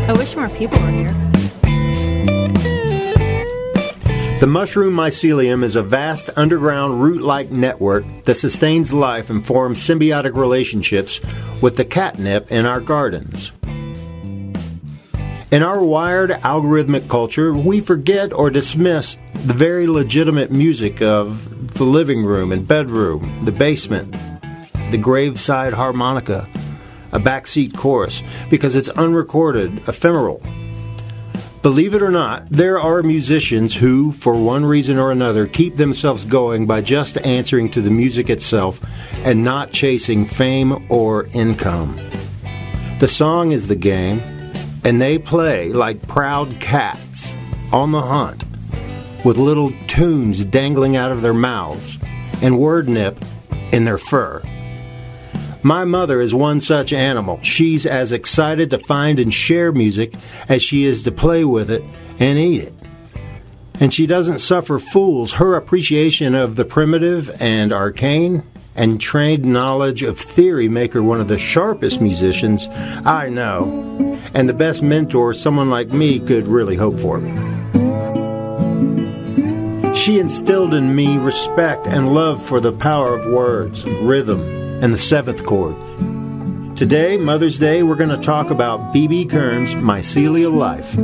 I wish more people were here. The mushroom mycelium is a vast underground root-like network that sustains life and forms symbiotic relationships with the catnip in our gardens. In our wired algorithmic culture, we forget or dismiss the very legitimate music of the living room and bedroom, the basement, the graveside harmonica, a backseat chorus, because it's unrecorded, ephemeral. Believe it or not, there are musicians who, for one reason or another, keep themselves going by just answering to the music itself and not chasing fame or income. The song is the game, and they play like proud cats on the hunt, with little tunes dangling out of their mouths and word nip in their fur. My mother is one such animal. She's as excited to find and share music as she is to play with it and eat it. And she doesn't suffer fools. Her appreciation of the primitive and arcane and trained knowledge of theory make her one of the sharpest musicians I know, and the best mentor someone like me could really hope for. She instilled in me respect and love for the power of words, rhythm, and the seventh chord. Today, Mother's Day, we're going to talk about Bebe Kern's Mycelial Life.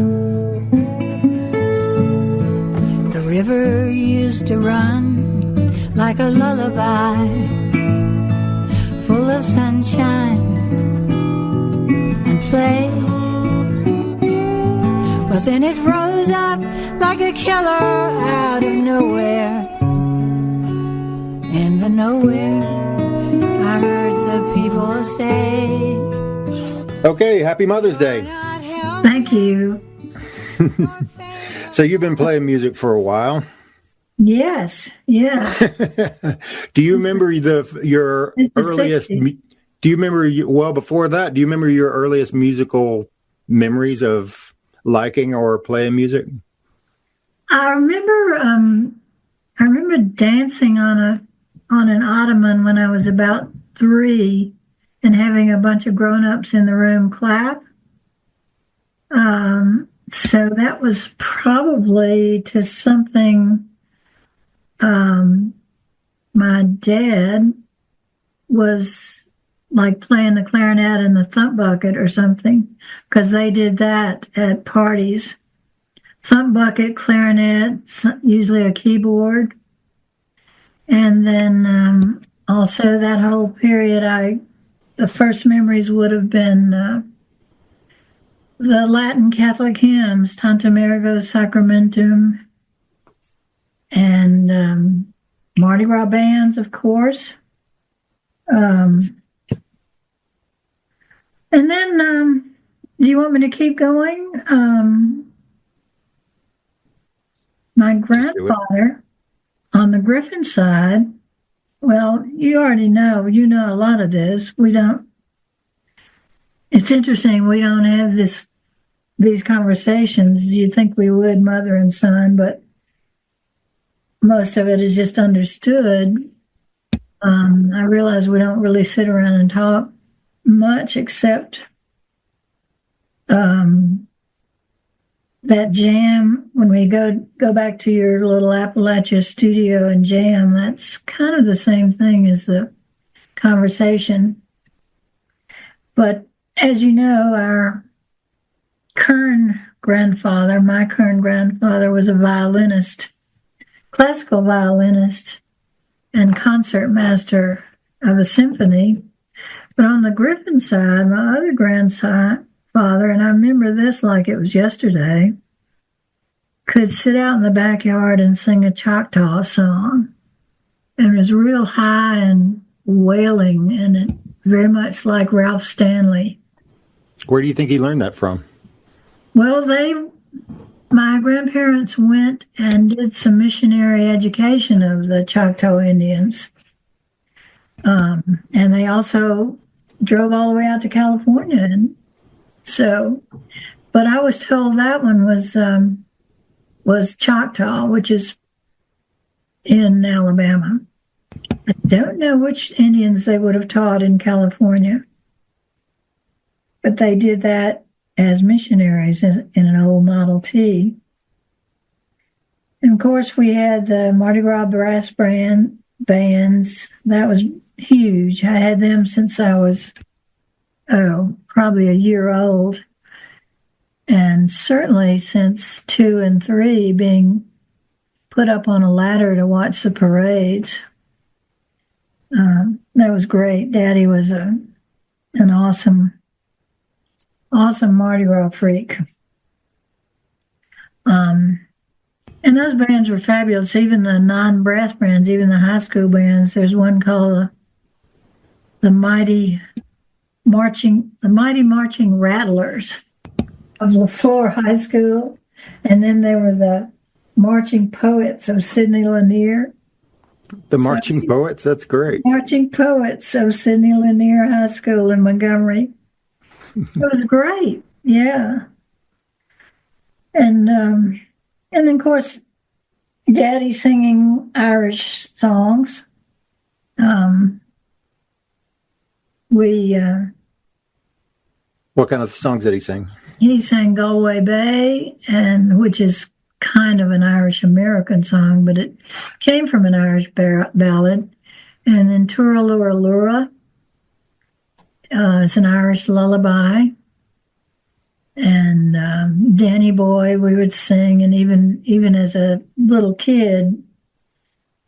The river used to run like a lullaby, full of sunshine and play. But then it rose up like a killer out of nowhere. In the nowhere, I heard the people say, Okay, happy Mother's Day. Thank you. So you've been playing music for a while. Yes. Do you remember your earliest? 60s. Do you remember? Well, before that, do you remember your earliest musical memories of liking or playing music? I remember dancing on an ottoman when I was about 3 and having a bunch of grown-ups in the room clap. So that was probably to something my dad was like playing the clarinet and the thump bucket or something, because they did that at parties. Thump bucket, clarinet, usually a keyboard. And then also that whole period, the first memories would have been the Latin Catholic hymns, Tantum ergo sacramentum, and Mardi Gras bands, of course. And then, do you want me to keep going? My grandfather, on the Griffin side, well, you already know, you know a lot of this. It's interesting, we don't have these conversations. You'd think we would, mother and son, but most of it is just understood. I realize we don't really sit around and talk much, except that jam, when we go back to your little Appalachia studio and jam, that's kind of the same thing as the conversation. But as you know, our Kern grandfather, my Kern grandfather, was a violinist, classical violinist and concert master of a symphony. But on the Griffin side, my other grandfather, and I remember this like it was yesterday, could sit out in the backyard and sing a Choctaw song. And it was real high and wailing, and it very much like Ralph Stanley. Where do you think he learned that from? Well, my grandparents went and did some missionary education of the Choctaw Indians. And they also drove all the way out to California. And so, but I was told that one was Choctaw, which is in Alabama. I don't know which Indians they would have taught in California, but they did that as missionaries in an old Model T. And of course, we had the Mardi Gras brass bands. That was huge. I had them since I was, probably a year old. And certainly since 2 and 3, being put up on a ladder to watch the parades. That was great. Daddy was an awesome Mardi Gras freak. And those bands were fabulous, even the non-brass bands, even the high school bands. There's one called the Mighty Marching Rattlers of LaFleur High School. And then there were the Marching Poets of Sidney Lanier. The Marching Poets, that's great. Marching Poets of Sidney Lanier High School in Montgomery. It was great, yeah. And then, of course, Daddy singing Irish songs. What kind of songs did he sing? He sang Galway Bay, which is kind of an Irish American song, but it came from an Irish ballad. And then Turalura Lura, it's an Irish lullaby. And Danny Boy, we would sing, and even as a little kid,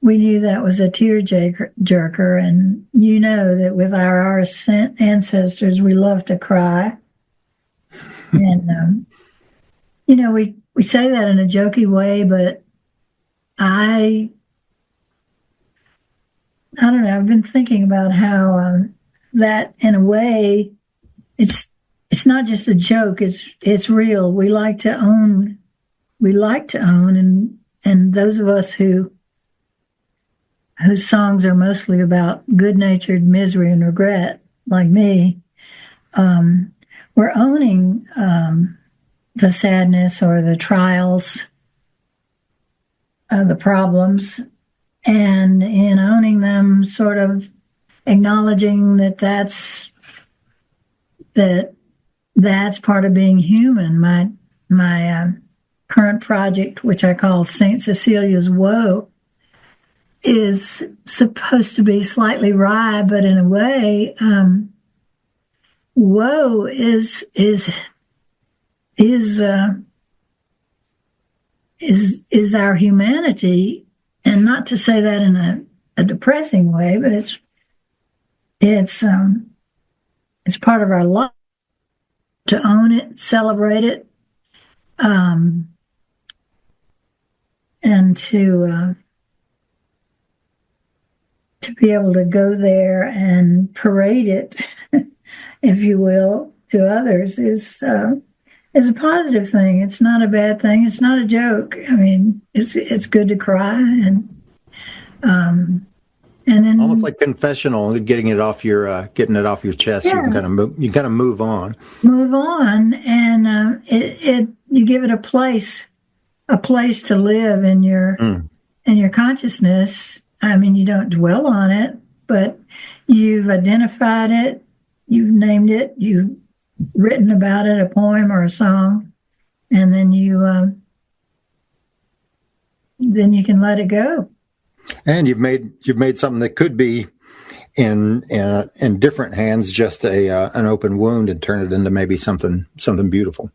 we knew that was a tearjerker. And you know that with our Irish ancestors, we love to cry. And we say that in a jokey way, but I don't know. I've been thinking about how that, in a way, it's not just a joke. It's real. We like to own, and those of us whose songs are mostly about good-natured misery and regret, like me, we're owning the sadness or the trials, the problems, and in owning them, sort of acknowledging that's part of being human. My current project, which I call St. Cecilia's Woe, is supposed to be slightly wry, but in a way, woe is our humanity, and not to say that in a depressing way, but it's part of our life to own it, celebrate it, and to be able to go there and parade it, if you will, to others is a positive thing. It's not a bad thing. It's not a joke. I mean, it's good to cry, and then almost like confessional, getting it off your chest. Yeah. You kind of move on, and you give it a place to live in your consciousness. I mean, you don't dwell on it, but you've identified it, you've named it, you've written about it, a poem or a song, and then you can let it go. And you've made something that could be in different hands, just an open wound, and turn it into maybe something beautiful.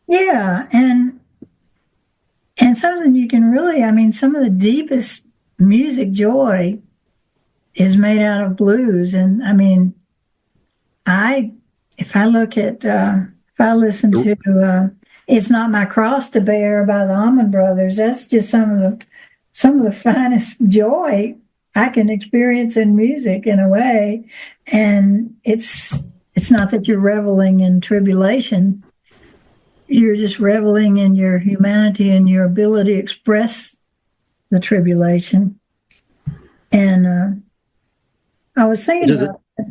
Yeah, and something you can really, I mean, some of the deepest music joy is made out of blues. And I mean, if I listen to It's Not My Cross to Bear by the Allman Brothers, that's just some of the finest joy I can experience in music, in a way. And it's not that you're reveling in tribulation. You're just reveling in your humanity and your ability to express the tribulation. And I was thinking about this.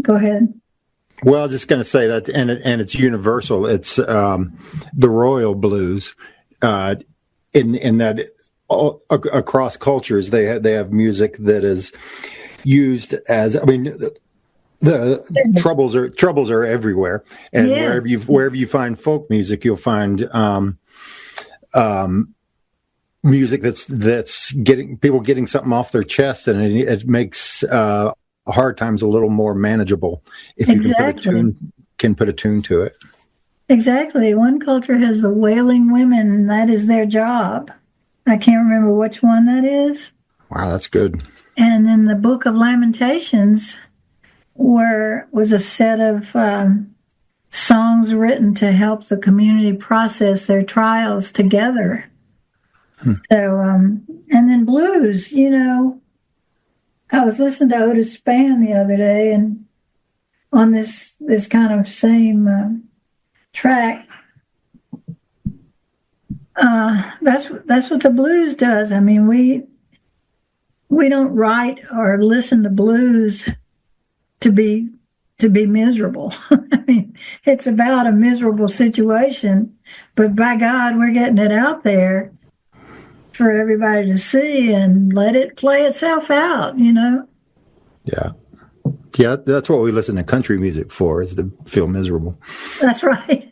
Go ahead. Well, I was just going to say that, and it's universal. It's the royal blues, in that across cultures they have music that is used as, I mean, The troubles are everywhere, and Yes. wherever you find folk music, you'll find music that's getting something off their chest, and it makes hard times a little more manageable if you can put a tune to it. Exactly. One culture has the wailing women, and that is their job. I can't remember which one that is. Wow, that's good. And then the Book of Lamentations was a set of songs written to help the community process their trials together. So, and then blues, I was listening to Otis Spann the other day, and on this kind of same track, that's what the blues does. I mean, we don't write or listen to blues to be miserable. I mean, it's about a miserable situation, but by God, we're getting it out there for everybody to see and let it play itself out, Yeah. That's what we listen to country music for, is to feel miserable. That's right.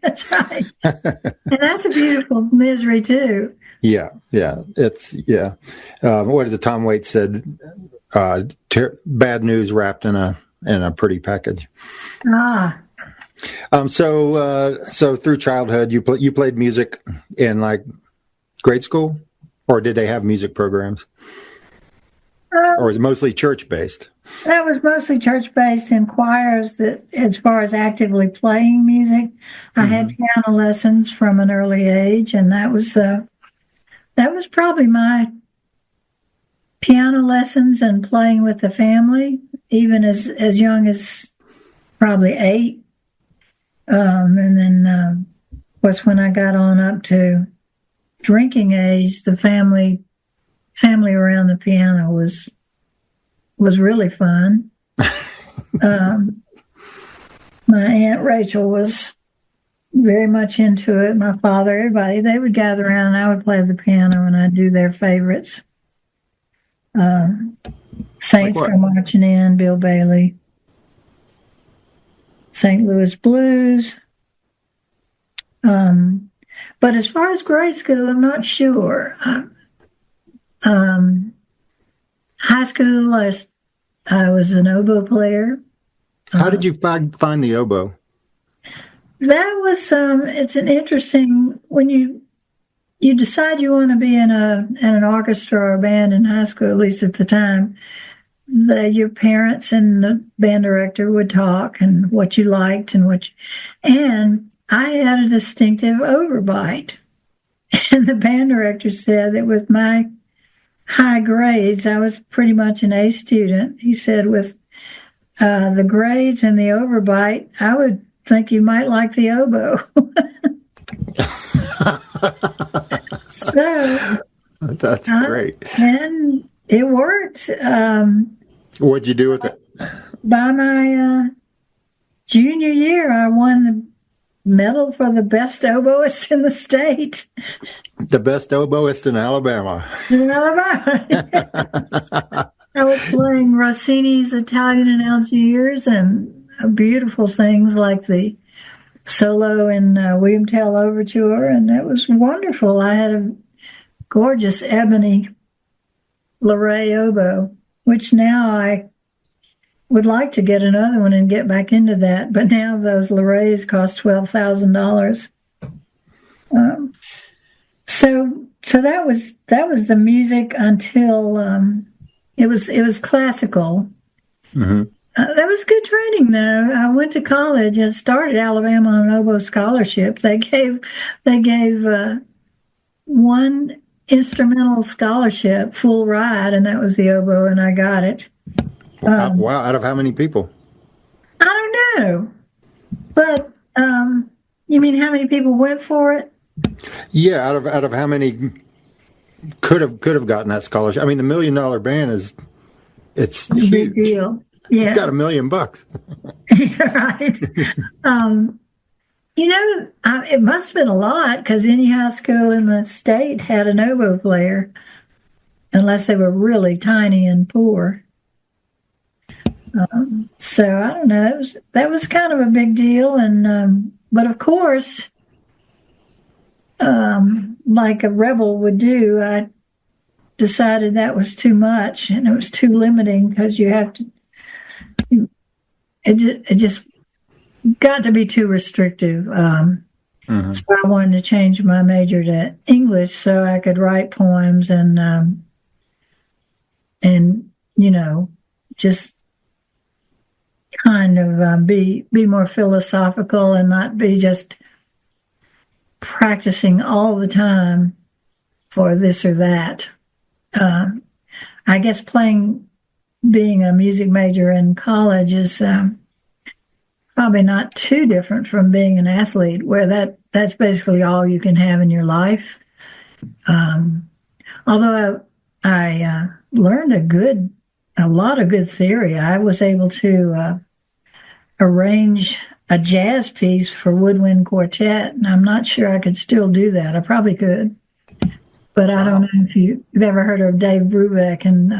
And that's a beautiful misery too. Yeah. It's what is it? Tom Waits said, bad news wrapped in a pretty package. So through childhood, you played music in like grade school, or did they have music programs, or was it mostly church based? That was mostly church based in choirs. That, as far as actively playing music, I had piano lessons from an early age, and that was probably my piano lessons and playing with the family, even as young as probably 8. And then was when I got on up to drinking age, the family around the piano was really fun. My Aunt Rachel was very much into it. My father, everybody, they would gather around and I would play the piano and I'd do their favorites. Saints Come Marching In, Bill Bailey, St. Louis Blues. But as far as grade school, I'm not sure. High school, I was an oboe player. How did you find the oboe? That was it's an interesting, when you decide you want to be in an orchestra or a band in high school, at least at the time, your parents and the band director would talk and what you liked and I had a distinctive overbite. And the band director said that with my high grades, I was pretty much an A student. He said with the grades and the overbite, I would think you might like the oboe. So that's great. And it worked. What'd you do with it? By my junior year, I won the medal for the best oboist in the state. The best oboist in Alabama. I was playing Rossini's Italian in Algiers and beautiful things like the solo in William Tell Overture, and it was wonderful. I had a gorgeous ebony Leray oboe, which now I would like to get another one and get back into that, but now those Lerays cost $12,000. So that was the music until it was classical. Mm-hmm. That was good training, though. I went to college and started Alabama on an oboe scholarship. They gave one instrumental scholarship, full ride, and that was the oboe, and I got it. Wow! Out of how many people? I don't know, but you mean how many people went for it? Yeah, out of how many could have gotten that scholarship? I mean, the $1 Million Band it's huge. Big deal. Yeah, it's got $1 million. Right. It must have been a lot because any high school in the state had an oboe player, unless they were really tiny and poor. So I don't know. That was kind of a big deal, and but of course, like a rebel would do, I decided that was too much and it was too limiting because you have to. It just got to be too restrictive. So I wanted to change my major to English so I could write poems and just kind of be more philosophical and not be just practicing all the time for this or that. I guess being a music major in college is probably not too different from being an athlete, where that's basically all you can have in your life. Although I learned a lot of good theory. I was able to arrange a jazz piece for woodwind quartet, and I'm not sure I could still do that. I probably could, but I don't know if you've ever heard of Dave Brubeck and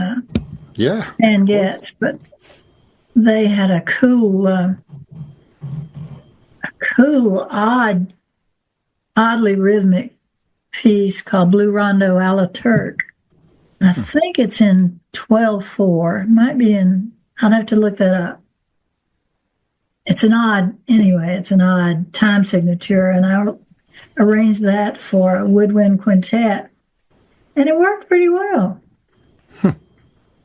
Stan Getz, but they had a cool, oddly rhythmic piece called Blue Rondo a la Turk. I think it's in 12/4. It might be I'd have to look that up. It's an odd time signature, and I arranged that for a woodwind quintet, and it worked pretty well.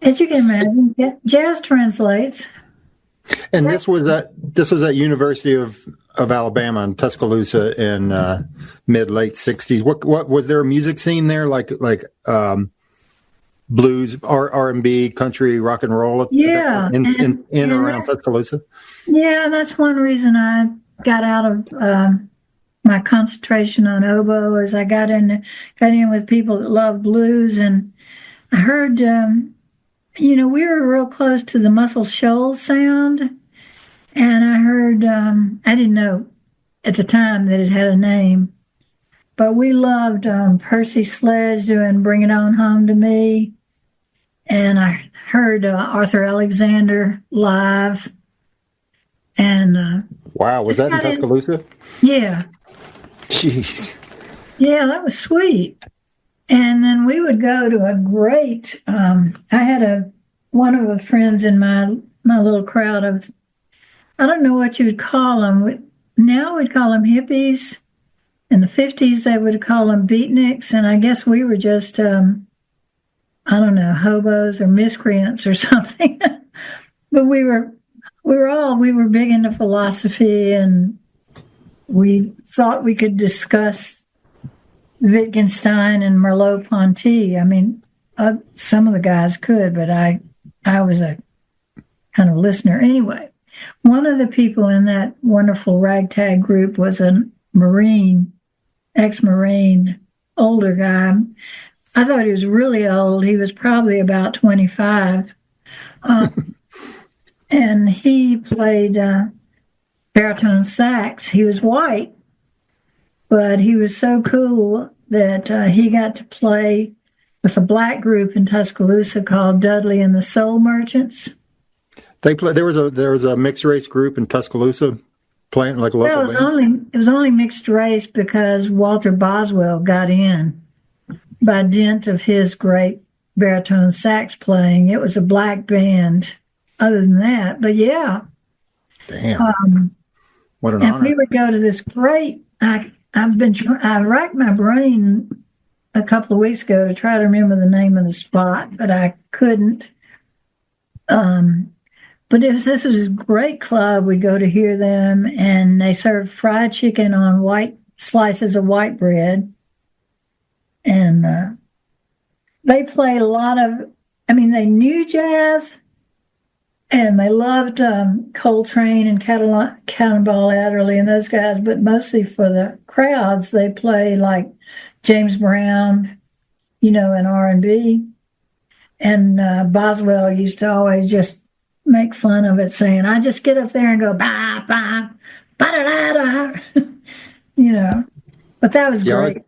As you can imagine, jazz translates. And this was at University of Alabama in Tuscaloosa in mid-late 60s. What was there a music scene there like blues, R&B, country, rock and roll? In around Tuscaloosa. Yeah, that's one reason I got out of my concentration on oboe, as I got in with people that love blues, and I heard. We were real close to the Muscle Shoals sound, and I heard, I didn't know at the time that it had a name, but we loved Percy Sledge doing Bring It On Home to Me, and I heard Arthur Alexander live, and... wow, was that in Tuscaloosa? Yeah. Jeez. Yeah, that was sweet. And then we would go to a great, I had one of the friends in my little crowd of, I don't know what you would call them. Now we'd call them hippies. In the 50s, they would call them beatniks. And I guess we were just, I don't know, hobos or miscreants or something. But we were big into philosophy, and we thought we could discuss Wittgenstein and Merleau-Ponty. I mean, some of the guys could, but I was a kind of listener. Anyway, one of the people in that wonderful ragtag group was a Marine, ex-Marine, older guy. I thought he was really old. He was probably about 25. And he played baritone sax. He was white, but he was so cool that he got to play with a black group in Tuscaloosa called Dudley and the Soul Merchants. They play. There was a mixed race group in Tuscaloosa playing like a local band. It was only mixed race because Walter Boswell got in by dint of his great baritone sax playing. It was a black band. Other than that, but yeah. Damn. What an honor. And we would go to this great. I racked my brain a couple of weeks ago to try to remember the name of the spot, but I couldn't. But this was this great club. We'd go to hear them, and they served fried chicken on white slices of white bread. And they played a lot of, they knew jazz, and they loved Coltrane and Cannonball Adderley and those guys, but mostly for the crowds, they play like James Brown, and R&B. And Boswell used to always just make fun of it, saying, I just get up there and go, ba, ba, ba-da-da-da, But that was great.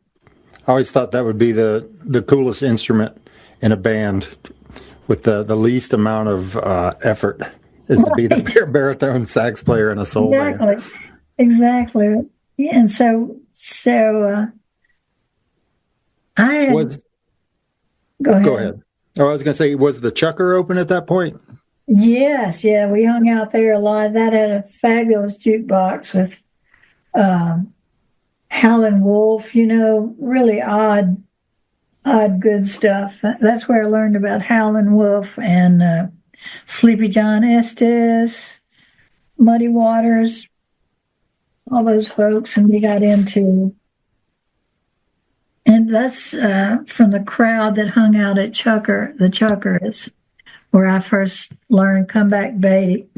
I always thought that would be the coolest instrument in a band with the least amount of effort is to be the baritone sax player in a soul band. Exactly. Yeah, and so I had, go ahead. Oh, I was going to say, was the Chucker open at that point? Yes, yeah, we hung out there a lot. That had a fabulous jukebox with Howlin' Wolf, really odd, good stuff. That's where I learned about Howlin' Wolf and Sleepy John Estes, Muddy Waters, all those folks, and we got into. And that's from the crowd that hung out at the Chuckers, where I first learned Come Back Baby.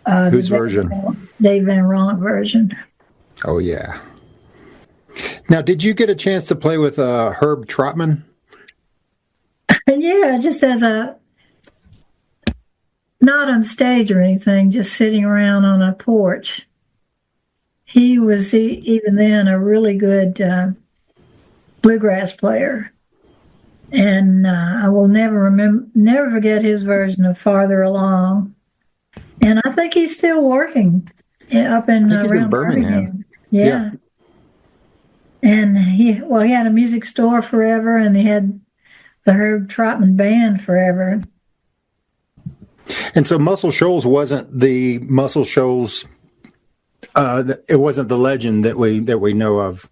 Whose version? Dave Van Ronk version. Oh, yeah. Now, did you get a chance to play with Herb Trotman? Yeah, just as not on stage or anything, just sitting around on a porch. He was even then a really good bluegrass player, and I will never forget his version of "Farther Along." And I think he's still working up around Birmingham. Yeah. And he had a music store forever, and he had the Herb Trotman Band forever. And so Muscle Shoals wasn't the Muscle Shoals. It wasn't the legend that we know of.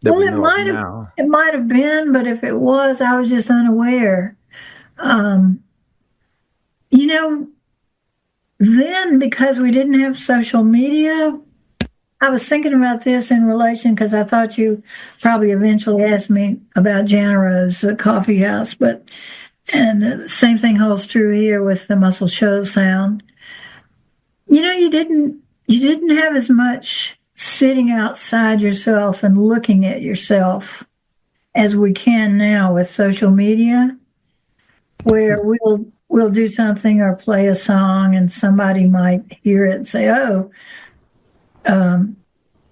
It might have been, but if it was, I was just unaware. Then because we didn't have social media, I was thinking about this in relation because I thought you probably eventually asked me about Janaro's coffee house, and the same thing holds true here with the Muscle Shoals sound. You didn't have as much sitting outside yourself and looking at yourself as we can now with social media, where we'll do something or play a song and somebody might hear it and say, "Oh,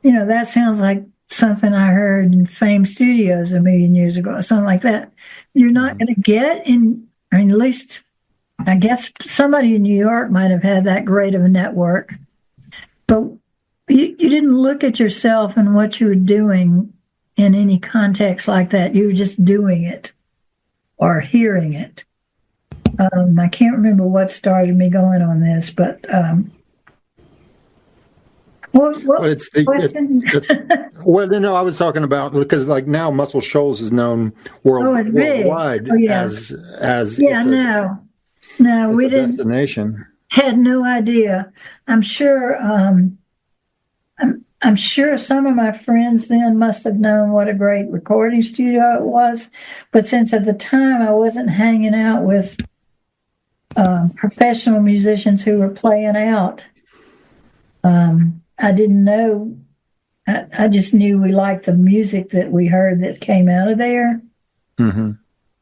that sounds like something I heard in Fame Studios a million years ago," or something like that. You're not going to get at least I guess somebody in New York might have had that great of a network. But you didn't look at yourself and what you were doing in any context like that. You were just doing it or hearing it. I can't remember what started me going on this, but what question? I was talking about because now Muscle Shoals is known worldwide as No, we didn't. Destination. Had no idea. I'm sure. I'm sure some of my friends then must have known what a great recording studio it was, but since at the time I wasn't hanging out with professional musicians who were playing out, I didn't know. I just knew we liked the music that we heard that came out of there. Mm-hmm.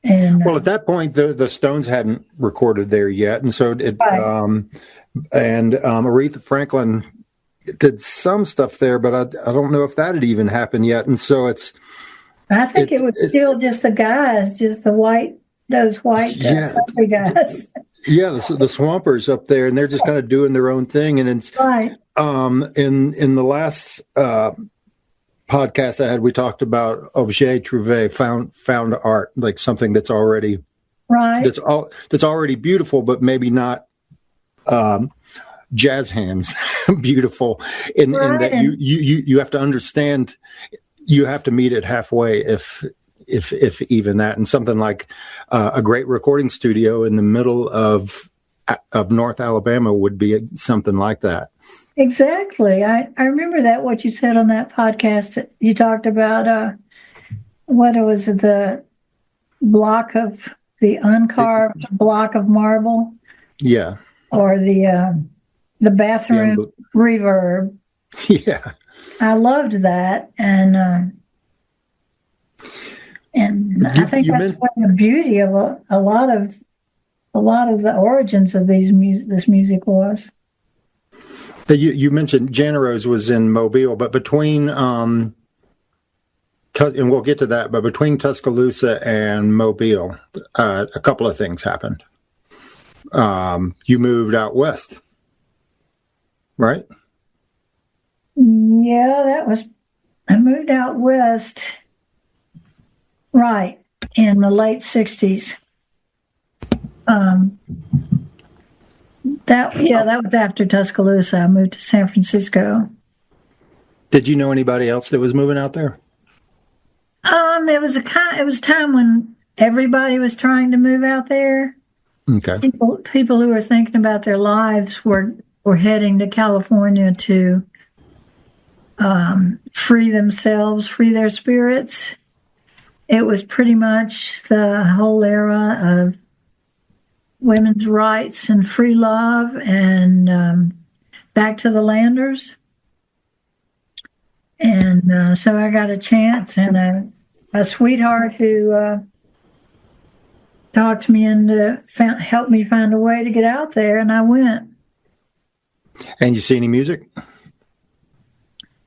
And at that point, the Stones hadn't recorded there yet, and so Aretha Franklin did some stuff there, but I don't know if that had even happened yet. And so I think it was still just the guys, just those white country guys. Yeah, the Swampers up there, and they're just kind of doing their own thing. And it's right. In the last podcast I had, we talked about objet trouvé, found art, like something that's already right, that's already beautiful, but maybe not jazz hands beautiful. In that you have to understand, you have to meet it halfway, if even that. And something like a great recording studio in the middle of North Alabama would be something like that. Exactly. I remember what you said on that podcast. You talked about what was it, the uncarved block of marble? Yeah. Or the bathroom reverb. Yeah. I loved that, and I think that's what the beauty of a lot of the origins of this music was. You mentioned Janaro's was in Mobile, but between and we'll get to that, but between Tuscaloosa and Mobile, a couple of things happened. you moved out west, right? Yeah, I moved out west, right, in the late 60s. That was after Tuscaloosa. I moved to San Francisco. Did you know anybody else that was moving out there? It was a time when everybody was trying to move out there. Okay. People who were thinking about their lives were heading to California to free themselves, free their spirits. It was pretty much the whole era of women's rights and free love and back to the landers. And so I got a chance, and a sweetheart who talked me into, helped me find a way to get out there, and I went. And you see any music?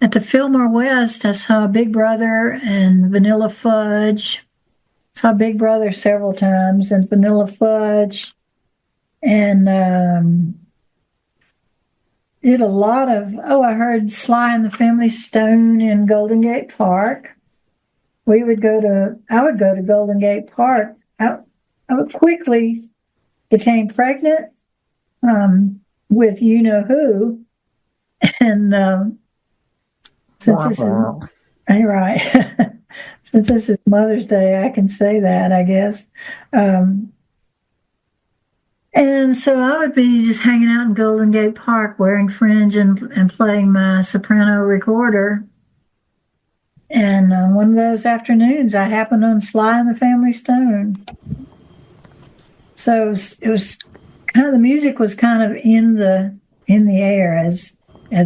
At the Fillmore West, I saw Big Brother and Vanilla Fudge. Saw Big Brother several times and Vanilla Fudge. And did a lot of, I heard Sly and the Family Stone in Golden Gate Park. I would go to Golden Gate Park. I quickly became pregnant with you know who. And since this is, right. Since this is Mother's Day, I can say that, I guess. And so I would be just hanging out in Golden Gate Park wearing fringe and playing my soprano recorder. And on one of those afternoons, I happened on Sly and the Family Stone. So it was kind of, the music was kind of in the air, as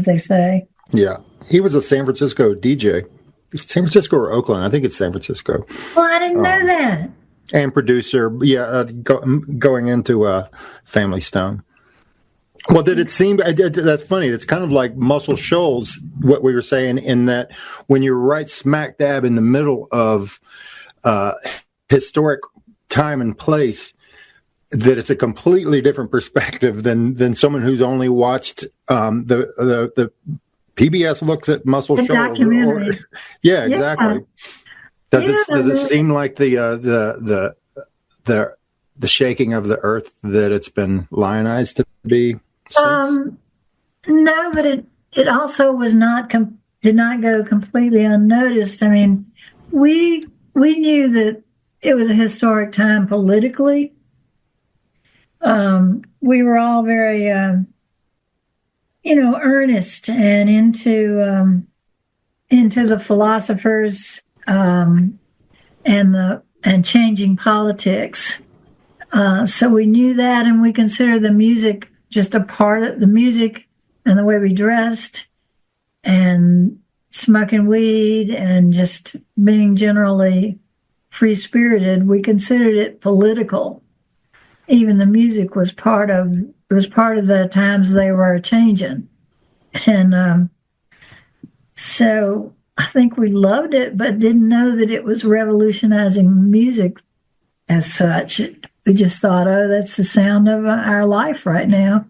they say. Yeah. He was a San Francisco DJ. San Francisco or Oakland? I think it's San Francisco. Well, I didn't know that. And producer, going into Family Stone. Well, did it seem, that's funny, it's kind of like Muscle Shoals, what we were saying, in that when you're right smack dab in the middle of historic time and place, that it's a completely different perspective than someone who's only watched the PBS looks at Muscle Shoals. Documentary. Yeah, exactly. Does it seem like the shaking of the earth that it's been lionized to be since? No, but it also did not go completely unnoticed. I mean, we knew that it was a historic time politically. We were all very earnest and into the philosophers and changing politics. So we knew that, and we considered the music just a part of the music, and the way we dressed, and smoking weed, and just being generally free-spirited. We considered it political. Even the music was part of the times they were changing. And so I think we loved it, but didn't know that it was revolutionizing music as such. We just thought, that's the sound of our life right now.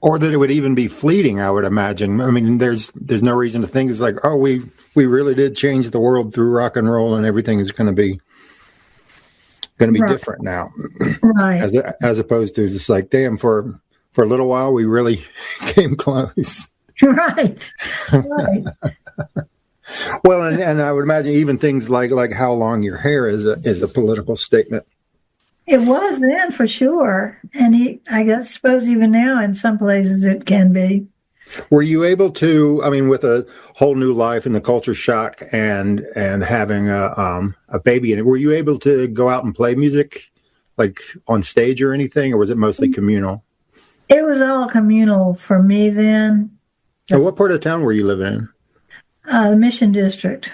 Or that it would even be fleeting, I would imagine. I mean, there's no reason to think it's like, we really did change the world through rock and roll, and everything is going to be right. Different now. Right. As opposed to just like, damn, for a little while, we really came close. Right. Well, and I would imagine even things like how long your hair is a political statement. It was then, for sure. And I suppose even now in some places it can be. Were you able to, I mean, with a whole new life and the culture shock and having a baby in it, were you able to go out and play music, like on stage or anything, or was it mostly communal? It was all communal for me then. And what part of town were you living in? The Mission District.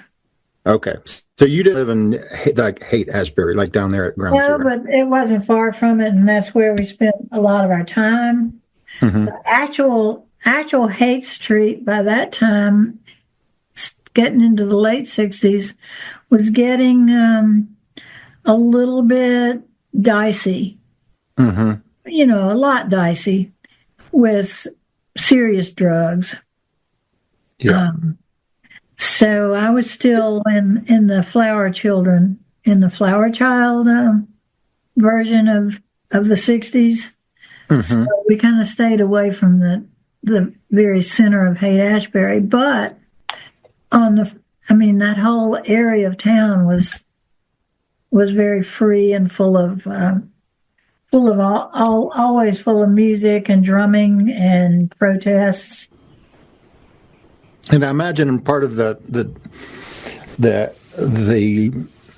Okay. So you didn't live in like Haight-Ashbury, like down there at Ground Zero? No, but it wasn't far from it, and that's where we spent a lot of our time. Mm-hmm. The actual Haight Street by that time, getting into the late 60s, was getting a little bit dicey. Mm-hmm. a lot dicey with serious drugs. Yeah. So I was still in the Flower Children, in the Flower Child version of the 60s. So we kind of stayed away from the very center of Haight-Ashbury. But that whole area of town was very free and full of always full of music and drumming and protests. And I imagine part of the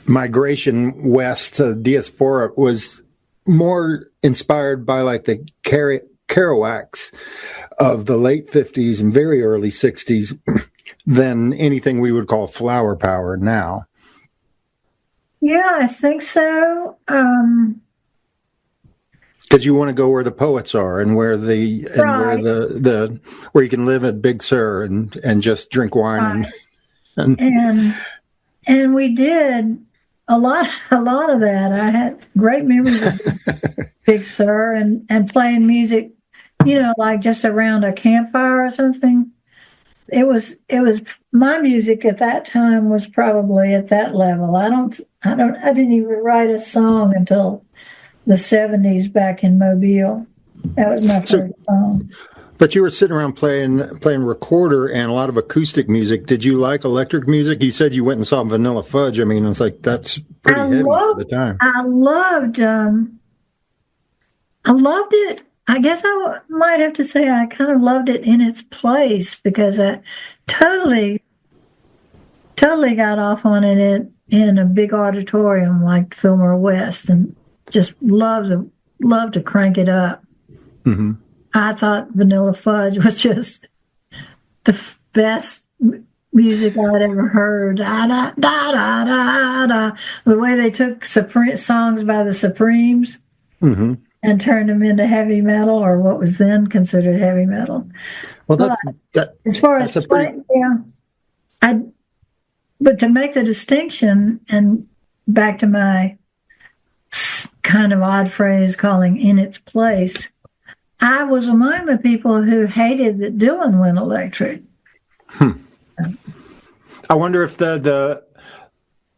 migration west to diaspora was more inspired by like the Kerouacs of the late 50s and very early 60s than anything we would call flower power now. Yeah, I think so. Because you want to go where the poets are and where where you can live at Big Sur and just drink wine and we did a lot of that. I had great memories of Big Sur and playing music, like just around a campfire or something. It was my music at that time was probably at that level. I didn't even write a song until the 70s back in Mobile. That was my first song. But you were sitting around playing recorder and a lot of acoustic music. Did you like electric music? You said you went and saw Vanilla Fudge. I mean, it's like that's pretty heavy for the time. I loved it. I guess I might have to say I kind of loved it in its place because I totally got off on it in a big auditorium like Fillmore West and just love to crank it up. Mm-hmm. I thought Vanilla Fudge was just the best music I'd ever heard. Da, da, da, da, da, da. The way they took songs by the Supremes and turned them into heavy metal, or what was then considered heavy metal. Well, as far as playing, but to make the distinction, and back to my kind of odd phrase calling in its place, I was among the people who hated that Dylan went electric. I wonder if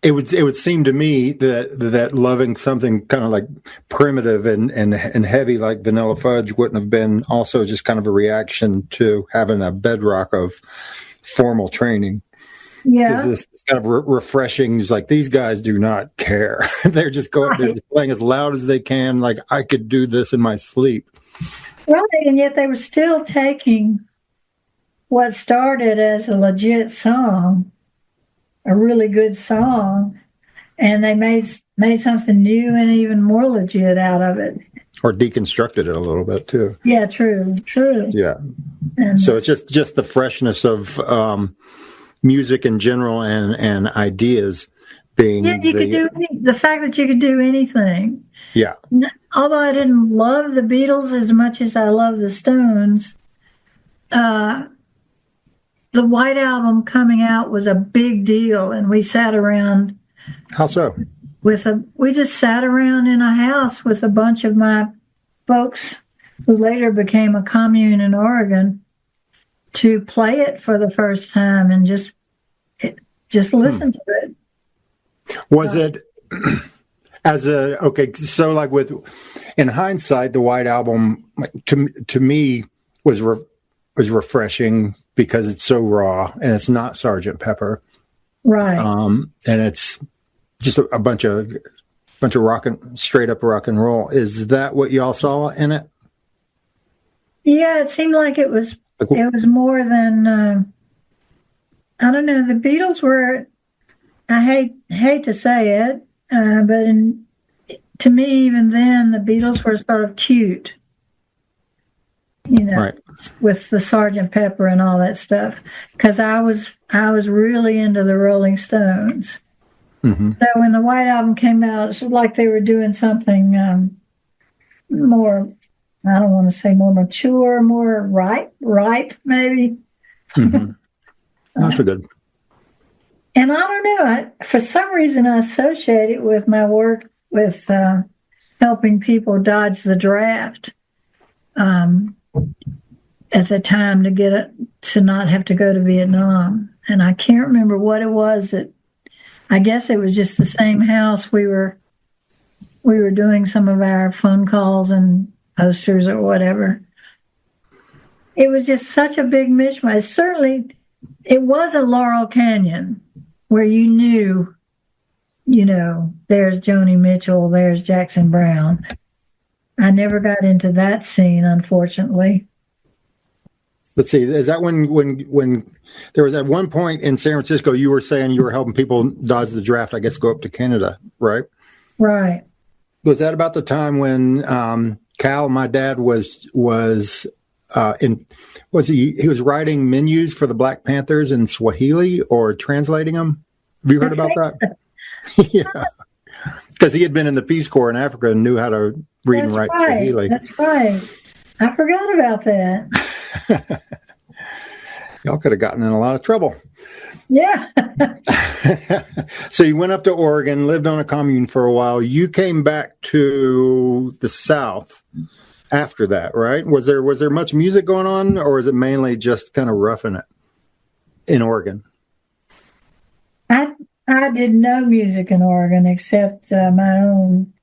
it would seem to me that loving something kind of like primitive and heavy like Vanilla Fudge wouldn't have been also just kind of a reaction to having a bedrock of formal training. Yeah, it's kind of refreshing. It's like these guys do not care. They're just they're just playing as loud as they can. Like I could do this in my sleep. Right, and yet they were still taking what started as a legit song, a really good song, and they made something new and even more legit out of it. Or deconstructed it a little bit too. Yeah, true. Yeah. And so it's just the freshness of music in general and ideas being. Yeah, you could do the fact that you could do anything. Yeah. Although I didn't love the Beatles as much as I love the Stones, the White Album coming out was a big deal, and we sat around. How so? We just sat around in a house with a bunch of my folks who later became a commune in Oregon to play it for the first time and just listen to it. Was it so like in hindsight, the White Album to me was refreshing because it's so raw and it's not Sgt. Pepper. Right. And it's just a bunch of straight up rock and roll. Is that what y'all saw in it? Yeah, it seemed like it was more than I don't know. The Beatles were. I hate to say it, but to me, even then, the Beatles were sort of cute, right. With the Sgt. Pepper and all that stuff. Because I was really into the Rolling Stones. Mm-hmm. So when the White Album came out, it was like they were doing something more. I don't want to say more mature, more ripe, maybe. Mm-hmm. That's good. And I don't know. For some reason, I associate it with my work with helping people dodge the draft at the time to not have to go to Vietnam. And I can't remember what it was that, I guess it was just the same house we were doing some of our phone calls and posters or whatever. It was just such a big mishmash. Certainly, it wasn't Laurel Canyon where you knew, there's Joni Mitchell, there's Jackson Brown. I never got into that scene, unfortunately. Let's see. Is that when there was at one point in San Francisco, you were saying you were helping people dodge the draft, I guess, go up to Canada, right? Right. Was that about the time when Cal, my dad, was he writing menus for the Black Panthers in Swahili or translating them? Have you heard about that? Yeah, because he had been in the Peace Corps in Africa and knew how to read and write Swahili. That's right. I forgot about that. Y'all could have gotten in a lot of trouble. Yeah. So you went up to Oregon, lived on a commune for a while. You came back to the South after that, right? Was there much music going on, or is it mainly just kind of roughing it in Oregon? I did no music in Oregon except my own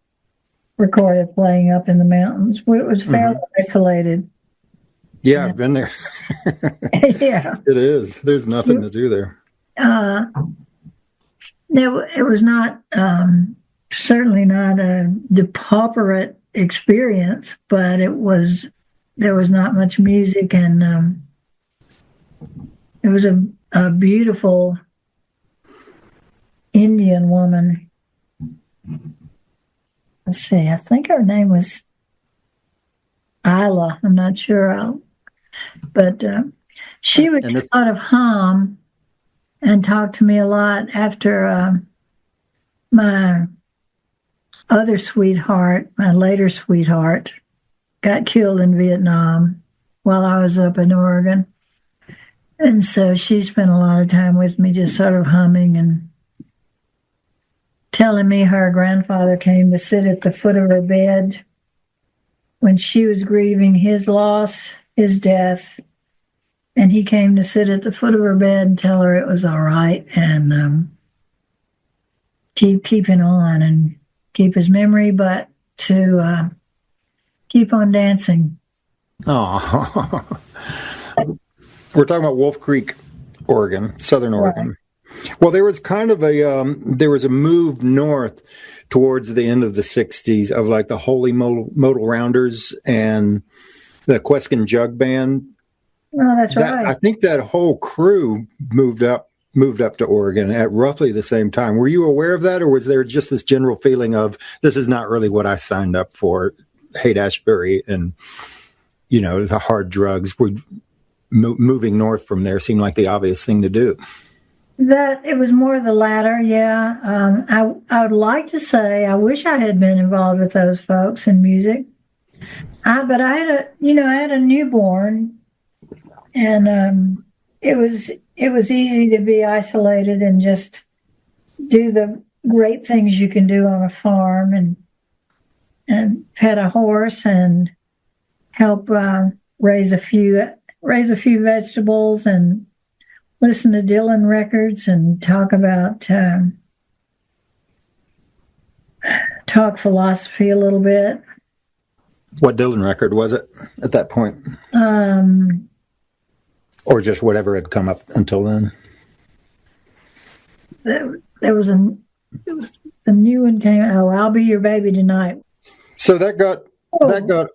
recorded playing up in the mountains. It was fairly isolated. Yeah, I've been there. Yeah. It is. There's nothing to do there. It was not, certainly not a depauperate experience, but there was not much music, and it was a beautiful Indian woman. Let's see, I think her name was Isla. I'm not sure. But she would sort of hum and talk to me a lot after my other sweetheart, my later sweetheart, got killed in Vietnam while I was up in Oregon. And so she spent a lot of time with me just sort of humming and telling me her grandfather came to sit at the foot of her bed when she was grieving his loss, his death, and he came to sit at the foot of her bed and tell her it was all right, and keep keeping on and keep his memory, but to keep on dancing. Oh, we're talking about Wolf Creek, Oregon, Southern Oregon. Right. Well, there was kind of a move north towards the end of the 60s of like the Holy Modal Rounders and the Queskin Jug Band. Oh, that's right. I think that whole crew moved up to Oregon at roughly the same time. Were you aware of that, or was there just this general feeling of this is not really what I signed up for? Haight-Ashbury and the hard drugs. Moving north from there seemed like the obvious thing to do. That it was more the latter, yeah. I would like to say I wish I had been involved with those folks in music. But I had a newborn, and it was easy to be isolated and just do the great things you can do on a farm and pet a horse and help raise a few vegetables and listen to Dylan records and talk philosophy a little bit. What Dylan record was it at that point? Or just whatever had come up until then? There was a new one came. Oh, I'll Be Your Baby Tonight. So that got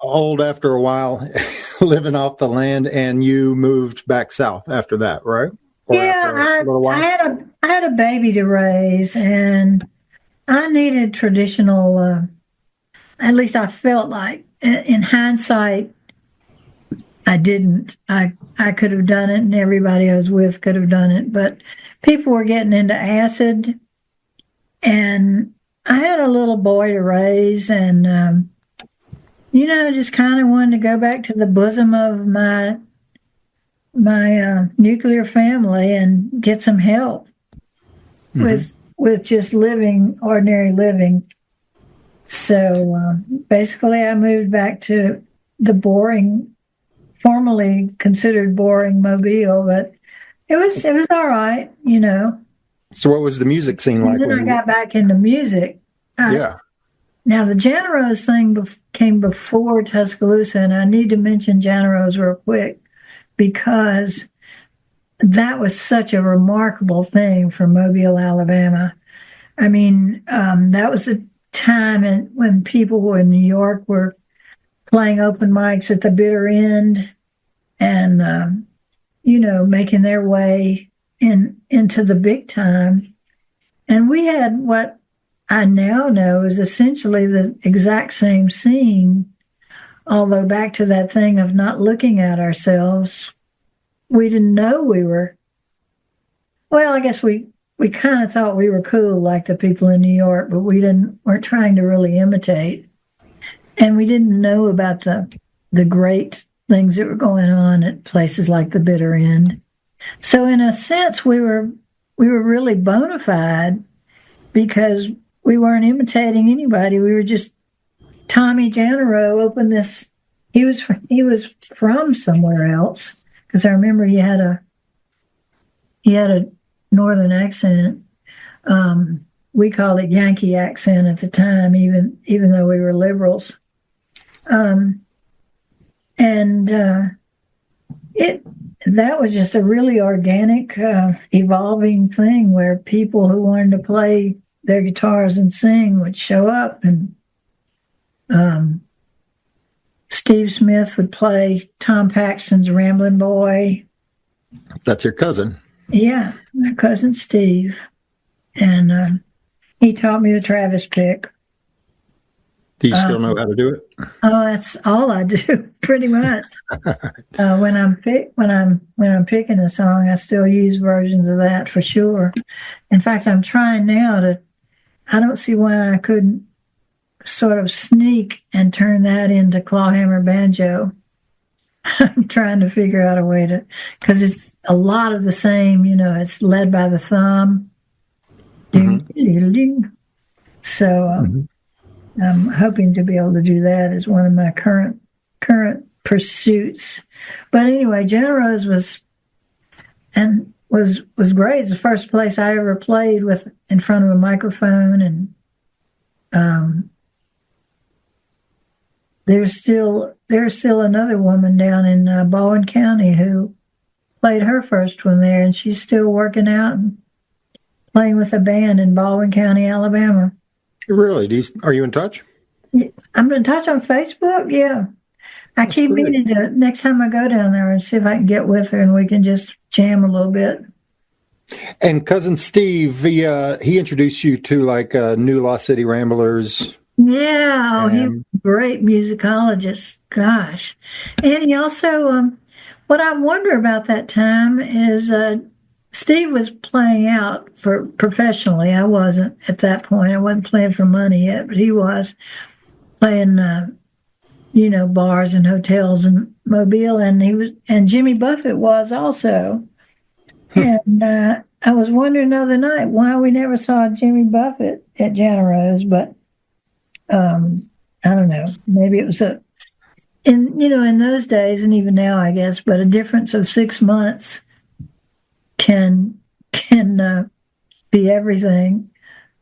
old after a while, living off the land, and you moved back south after that, right? Or yeah, I had a baby to raise, and I needed traditional. At least I felt like, in hindsight, I didn't. I could have done it, and everybody I was with could have done it, but people were getting into acid, and I had a little boy to raise, and just kind of wanted to go back to the bosom of my nuclear family and get some help with just ordinary living. So basically, I moved back to the formerly considered boring Mobile, but it was all right, So what was the music scene like? And then I got back into music. Yeah. Now, the Janarose thing came before Tuscaloosa, and I need to mention Janarose real quick because that was such a remarkable thing for Mobile, Alabama. I mean, that was a time when people in New York were playing open mics at the bitter end and, making their way into the big time. And we had what I now know is essentially the exact same scene, although back to that thing of not looking at ourselves, we didn't know we were, well, I guess we kind of thought we were cool like the people in New York, but weren't trying to really imitate. And we didn't know about the great things that were going on at places like the bitter end. So in a sense, we were really bona fide because we weren't imitating anybody. We were just Tommy Janero opened this. He was from somewhere else because I remember he had a northern accent. We called it Yankee accent at the time, even though we were liberals. That was just a really organic, evolving thing where people who wanted to play their guitars and sing would show up, and Steve Smith would play Tom Paxton's Ramblin' Boy. That's your cousin. Yeah, my cousin Steve. And he taught me the Travis pick. Do you still know how to do it? Oh, that's all I do, pretty much. When I'm picking a song, I still use versions of that for sure. In fact, I'm trying now I don't see why I couldn't sort of sneak and turn that into clawhammer banjo. I'm trying to figure out a way to, because it's a lot of the same, it's led by the thumb. Mm-hmm. So I'm hoping to be able to do that as one of my current pursuits. But anyway, Generose was great. It's the first place I ever played in front of a microphone, and there's still another woman down in Baldwin County who played her first one there, and she's still working out and playing with a band in Baldwin County, Alabama. Really? Are you in touch? I'm in touch on Facebook. Yeah, I keep meaning to next time I go down there and see if I can get with her and we can just jam a little bit. And cousin Steve, he introduced you to like New Lost City Ramblers. Yeah, he was a great musicologist. Gosh, and he also, what I wonder about that time is Steve was playing out for professionally. I wasn't at that point. I wasn't playing for money yet, but he was playing, bars and hotels in Mobile, and Jimmy Buffett was also. And I was wondering the other night why we never saw Jimmy Buffett at Janarose, but I don't know. Maybe it was in those days, and even now, I guess, but a difference of 6 months can be everything.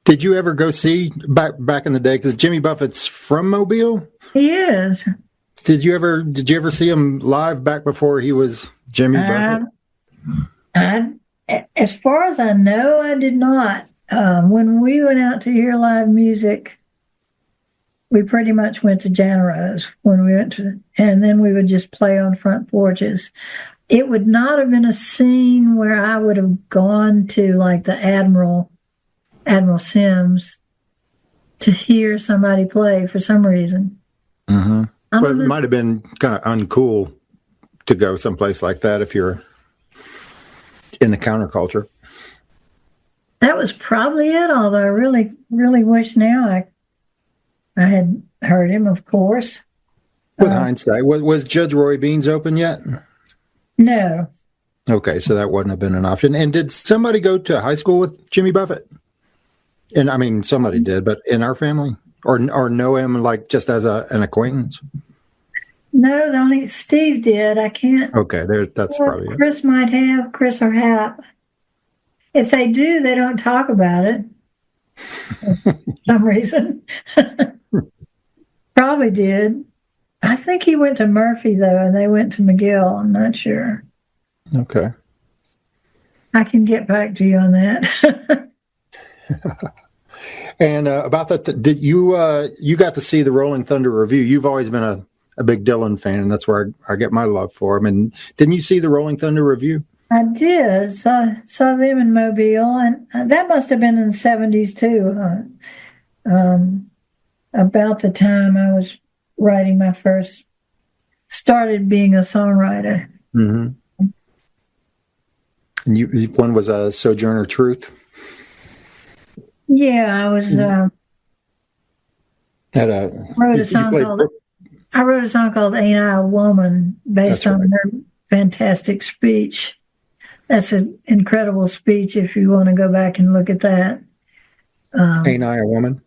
Did you ever go see back in the day? Because Jimmy Buffett's from Mobile. He is. Did you ever see him live back before he was Jimmy Buffett? As far as I know, I did not. When we went out to hear live music, we pretty much went to Janarose when we went to, and then we would just play on front porches. It would not have been a scene where I would have gone to like the Admiral Sims to hear somebody play for some reason. Mm-hmm. Well, it might have been kind of uncool to go someplace like that if you're in the counterculture. That was probably it, although I really, really wish now I had heard him, of course. With hindsight, was Judge Roy Beans open yet? No. Okay, so that wouldn't have been an option. And did somebody go to high school with Jimmy Buffett? And I mean, somebody did, but in our family? or know him like just as an acquaintance? No, the only Steve did. I can't. Okay, that's probably it. Chris might have, Chris or Hap. If they do, they don't talk about it for some reason. Probably did. I think he went to Murphy, though, and they went to McGill. I'm not sure. Okay. I can get back to you on that. And about that, did you got to see the Rolling Thunder Review? You've always been a big Dylan fan, and that's where I get my love for him. And didn't you see the Rolling Thunder Review? I did. Saw them in Mobile, and that must have been in the 70s, too. About the time I was writing started being a songwriter. Mm-hmm. And one was a Sojourner Truth? Yeah, I was... I wrote a song called Ain't I a Woman, based on her fantastic speech. That's an incredible speech if you want to go back and look at that. Ain't I a Woman?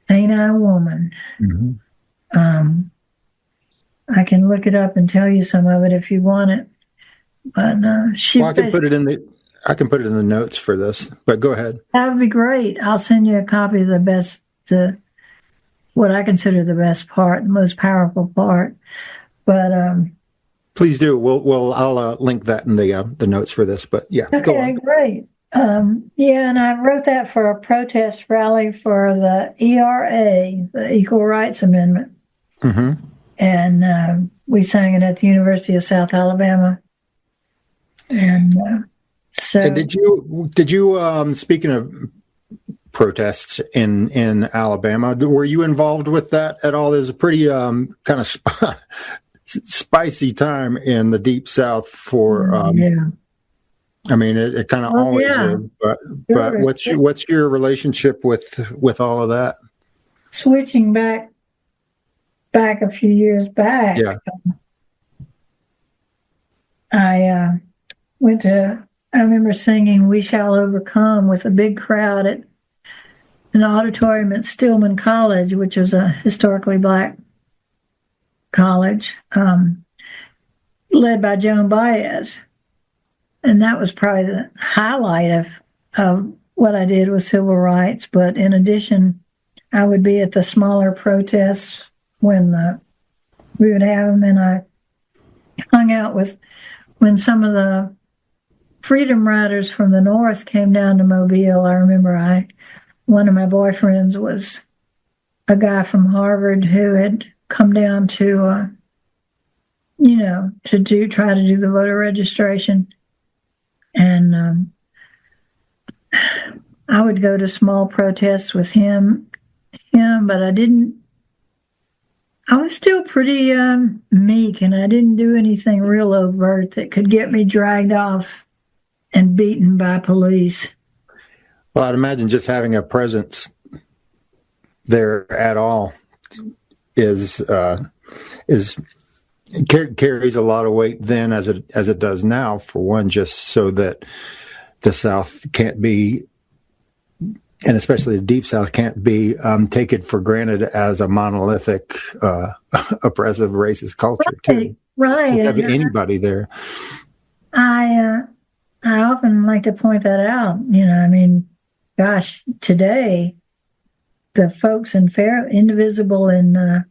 Ain't I a Woman? Mm-hmm. I can look it up and tell you some of it if you want it. But I can put it in the notes for this. But go ahead. That would be great. I'll send you a copy of what I consider the best part, the most powerful part. But please do. I'll link that in the notes for this. But yeah, okay, go on. Great. Yeah, and I wrote that for a protest rally for the ERA, the Equal Rights Amendment. Mm-hmm. And we sang it at the University of South Alabama. And so, and did you speaking of protests in Alabama, were you involved with that at all? There's a pretty kind of spicy time in the Deep South for. Yeah. I mean, it kind of always is. But what's your relationship with all of that? Switching back a few years back. Yeah. I remember singing "We Shall Overcome" with a big crowd in the auditorium at Stillman College, which was a historically black college, led by Joan Baez. And that was probably the highlight of what I did with civil rights. But in addition, I would be at the smaller protests when we would have them. And I hung out when some of the freedom riders from the North came down to Mobile. I remember one of my boyfriends was a guy from Harvard who had come down to, try to do the voter registration. And I would go to small protests with him, but I was still pretty meek, and I didn't do anything real overt that could get me dragged off and beaten by police. Well, I'd imagine just having a presence there at all carries a lot of weight then as it does now, for one, just so that the South can't be, and especially the Deep South can't be taken for granted as a monolithic, oppressive, racist culture too. Right. Have anybody there. I often like to point that out. Gosh, today the folks in Indivisible in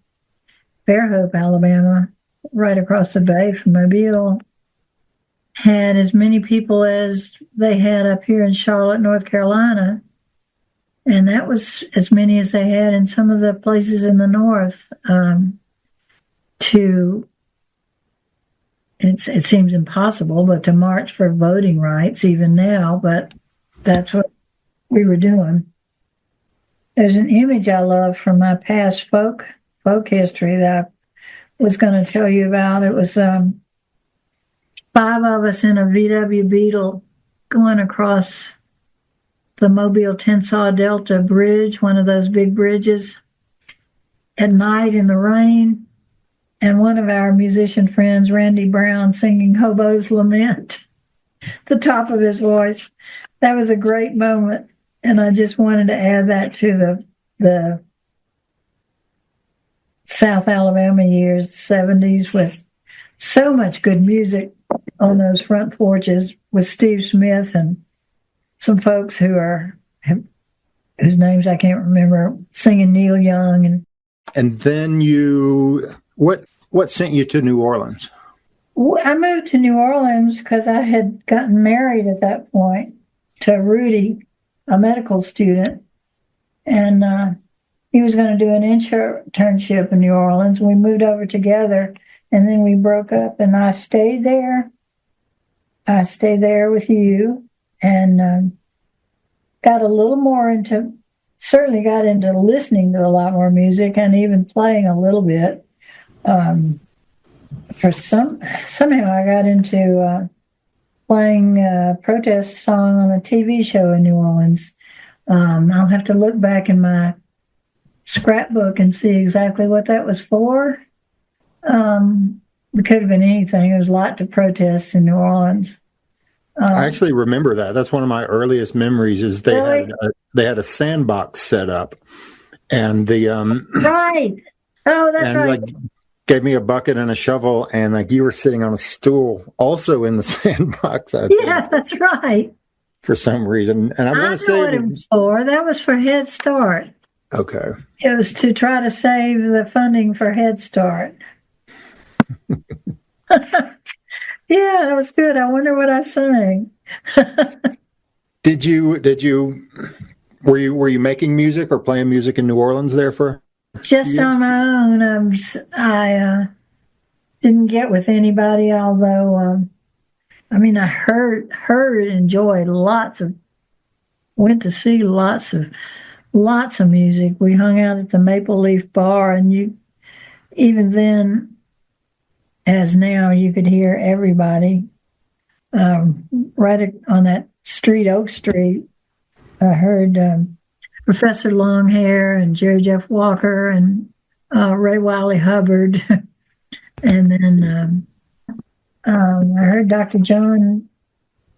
Fairhope, Alabama, right across the bay from Mobile, had as many people as they had up here in Charlotte, North Carolina. And that was as many as they had in some of the places in the North. It seems impossible, but to march for voting rights even now, but that's what we were doing. There's an image I love from my past folk history that I was going to tell you about. It was 5 of us in a VW Beetle going across the Mobile-Tensaw Delta Bridge, one of those big bridges, at night in the rain, and one of our musician friends, Randy Brown, singing Hobo's Lament, the top of his voice. That was a great moment, and I just wanted to add that to the South Alabama years, 70s, with so much good music on those front porches with Steve Smith and some folks whose names I can't remember, singing Neil Young. And then what sent you to New Orleans? I moved to New Orleans because I had gotten married at that point to Rudy, a medical student, and he was going to do an internship in New Orleans. We moved over together, and then we broke up, and I stayed there. I stayed there with you, and got a little more certainly got into listening to a lot more music and even playing a little bit. Somehow I got into playing a protest song on a TV show in New Orleans. I'll have to look back in my scrapbook and see exactly what that was for. It could have been anything. There was a lot to protest in New Orleans. I actually remember that. That's one of my earliest memories. Is they had a sandbox set up, and the right. Oh, that's and right. like gave me a bucket and a shovel, and like you were sitting on a stool, also in the sandbox. I think, that's right. for some reason, and I'm going to say what it was for. That was for Head Start. Okay. It was to try to save the funding for Head Start. Yeah, that was good. I wonder what I sang. Were you making music or playing music in New Orleans there for just years? on my own? I didn't get with anybody, although I heard enjoyed went to see lots of music. We hung out at the Maple Leaf Bar, and even then, as now, you could hear everybody right on that street, Oak Street. I heard Professor Longhair and Jerry Jeff Walker and Ray Wiley Hubbard. And then I heard Dr. John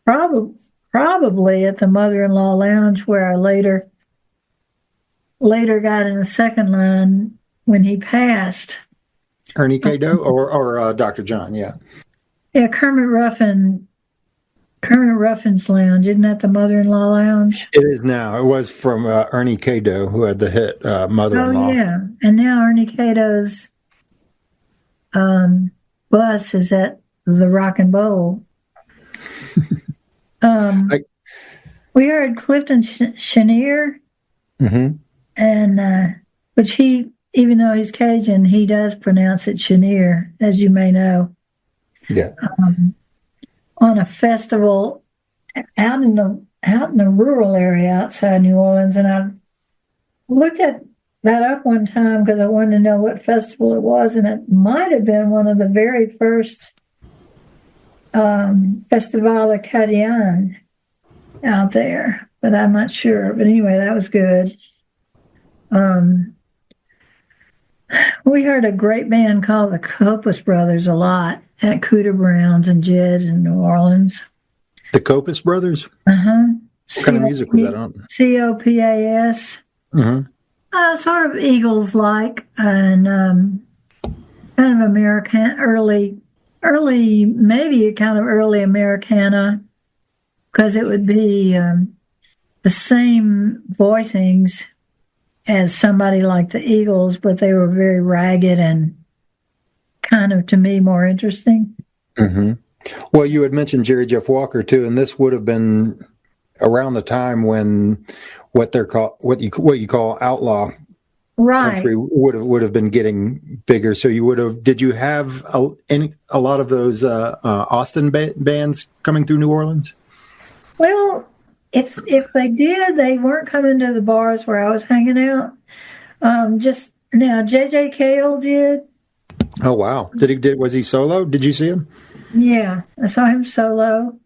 probably at the Mother-in-Law Lounge, where I later got in the second line when he passed. Ernie Cadeau or Dr. John? Yeah. Yeah, Kermit Ruffin's Lounge. Isn't that the Mother-in-Law Lounge? It is now. It was from Ernie Cadeau, who had the hit Mother-in-Law. Oh, yeah. And now Ernie Cadeau's bus is at the Rock and Bowl. We heard Clifton Chenier, and but even though he's Cajun, he does pronounce it Chenier, as you may know. Yeah. On a festival out in the rural area outside New Orleans, and I looked that up one time because I wanted to know what festival it was, and it might have been one of the very first Festival Acadien out there, but I'm not sure. But anyway, that was good. We heard a great band called the Copus Brothers a lot at Cooter Brown's and Jed's in New Orleans. The Copus Brothers? What kind of music was that on? COPAS. Sort of Eagles-like, and kind of American, early, maybe kind of early Americana, because it would be the same voicings as somebody like the Eagles, but they were very ragged and kind of, to me, more interesting. Well, you had mentioned Jerry Jeff Walker too, and this would have been around the time when what you call outlaw country would have been getting bigger. So did you have a lot of those Austin bands coming through New Orleans? Well, if they did, they weren't coming to the bars where I was hanging out. Just now, J.J. Cale did. Oh wow! Was he solo? Did you see him? Yeah, I saw him solo,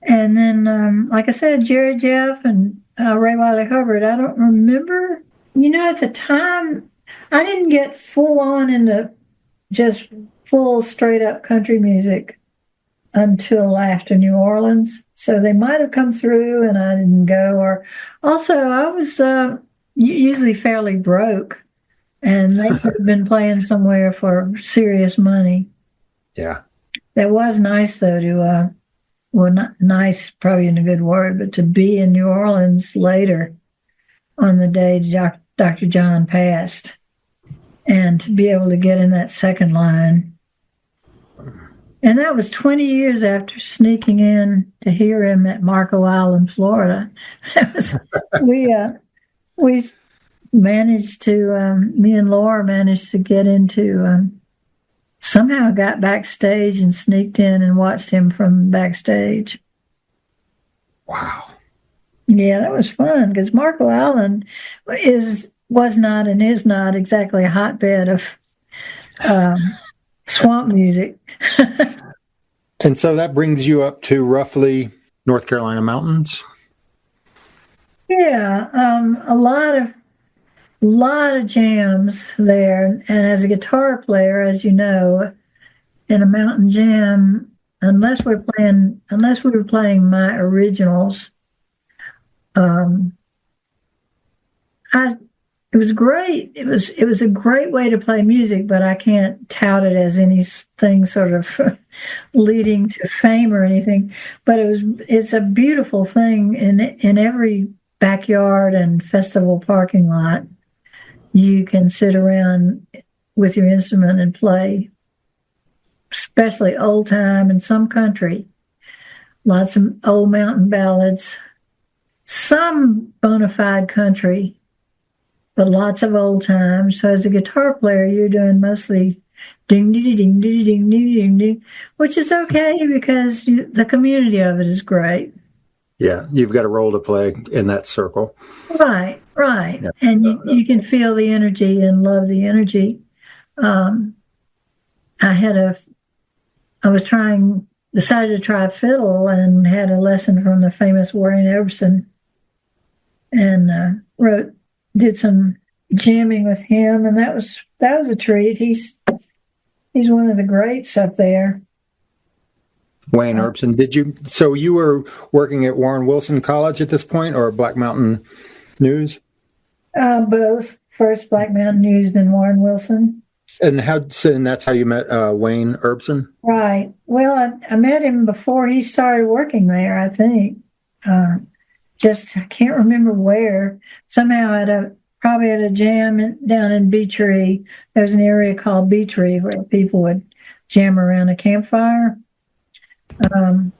and then like I said, Jerry Jeff and Ray Wiley Hubbard. I don't remember. At the time, I didn't get full on into just full straight up country music until after New Orleans. So they might have come through and I didn't go. Or also, I was usually fairly broke and they could have been playing somewhere for serious money. Yeah. That was nice, though, to, well, not nice, probably in a good word, but to be in New Orleans later on the day Dr. John passed, and to be able to get in that second line. And that was 20 years after sneaking in to hear him at Marco Island, Florida. We managed to, me and Laura managed to get into, somehow got backstage and sneaked in and watched him from backstage. Wow. Yeah, that was fun because Marco Island was not and is not exactly a hotbed of swamp music. And so that brings you up to roughly North Carolina mountains? Yeah, a lot of jams there. And as a guitar player, as you know, in a mountain jam, unless we were playing my originals, it was great. It was a great way to play music, but I can't tout it as anything sort of leading to fame or anything. But it's a beautiful thing in every backyard and festival parking lot. You can sit around with your instrument and play, especially old time and some country. Lots of old mountain ballads, some bona fide country, but lots of old time. So as a guitar player, you're doing mostly ding, ding, ding, ding, ding, ding, ding, ding, which is okay because the community of it is great. Yeah, you've got a role to play in that circle. Right. Yeah. And you can feel the energy and love the energy. Decided to try fiddle and had a lesson from the famous Wayne Erbsen, and did some jamming with him, and that was a treat. He's one of the greats up there. Wayne Erbsen. So you were working at Warren Wilson College at this point, or Black Mountain News? Both. First Black Mountain News, then Warren Wilson. And that's how you met Wayne Erbsen? Right. Well, I met him before he started working there, I think. I can't remember where. Somehow probably at a jam down in Beetree. There's an area called Beetree where people would jam around a campfire. And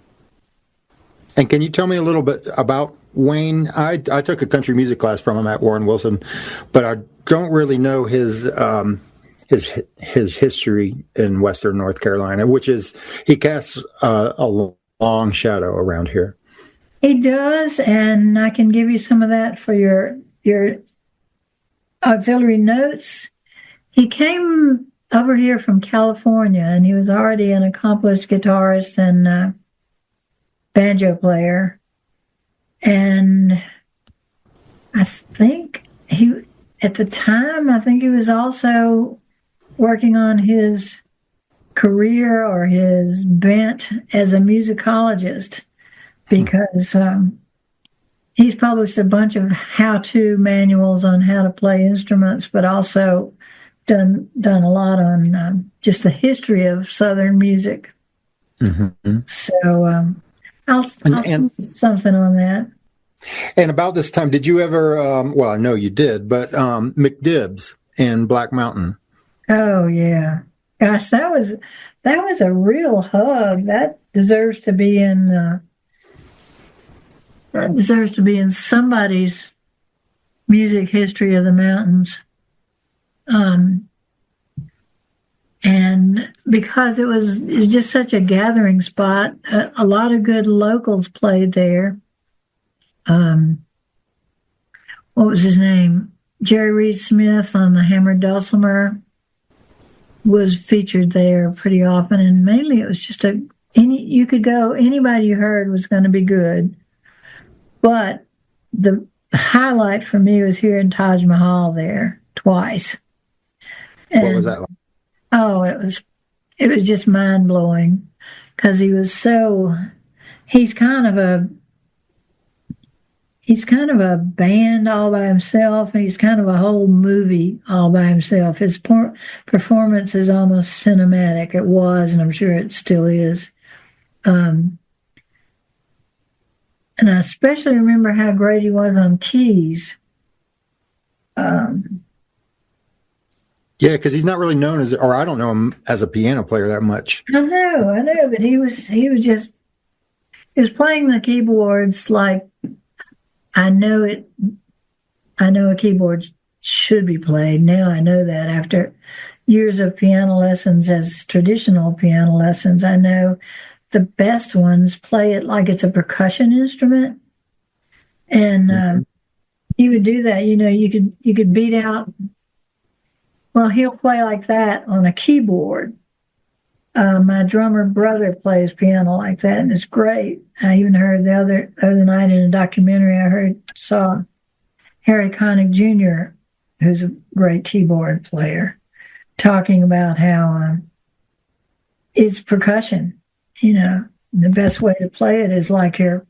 can you tell me a little bit about Wayne? I took a country music class from him at Warren Wilson, but I don't really know his history in Western North Carolina, which is he casts a long shadow around here. He does, and I can give you some of that for your auxiliary notes. He came over here from California, and he was already an accomplished guitarist and banjo player. And I think at the time, he was also working on his career or his bent as a musicologist, because he's published a bunch of how-to manuals on how to play instruments, but also done a lot on just the history of Southern music. Mm-hmm. So I'll do something on that. And about this time, did you ever? I know you did, but McDibbs in Black Mountain. Oh yeah, gosh, that was a real hug. That deserves to be in. That deserves to be in somebody's music history of the mountains. And because it was just such a gathering spot, a lot of good locals played there. What was his name? Jerry Reed Smith on the hammered dulcimer was featured there pretty often, and mainly it was just you could go, anybody you heard was going to be good. But the highlight for me was hearing Taj Mahal there twice. And, what was that like? Oh, it was just mind blowing, because he's he's kind of a band all by himself, and he's kind of a whole movie all by himself. His performance is almost cinematic. It was, and I'm sure it still is. And I especially remember how great he was on keys. Yeah, because he's not really known as, or I don't know him as a piano player that much. I know, but he was playing the keyboards like I know a keyboard should be played. Now I know that after years of piano lessons as traditional piano lessons, I know the best ones play it like it's a percussion instrument. And he would do that. You could beat out. Well, he'll play like that on a keyboard. My drummer brother plays piano like that, and it's great. I even heard the other night in a documentary, saw Harry Connick Jr., who's a great keyboard player, talking about how it's percussion. The best way to play it is like you're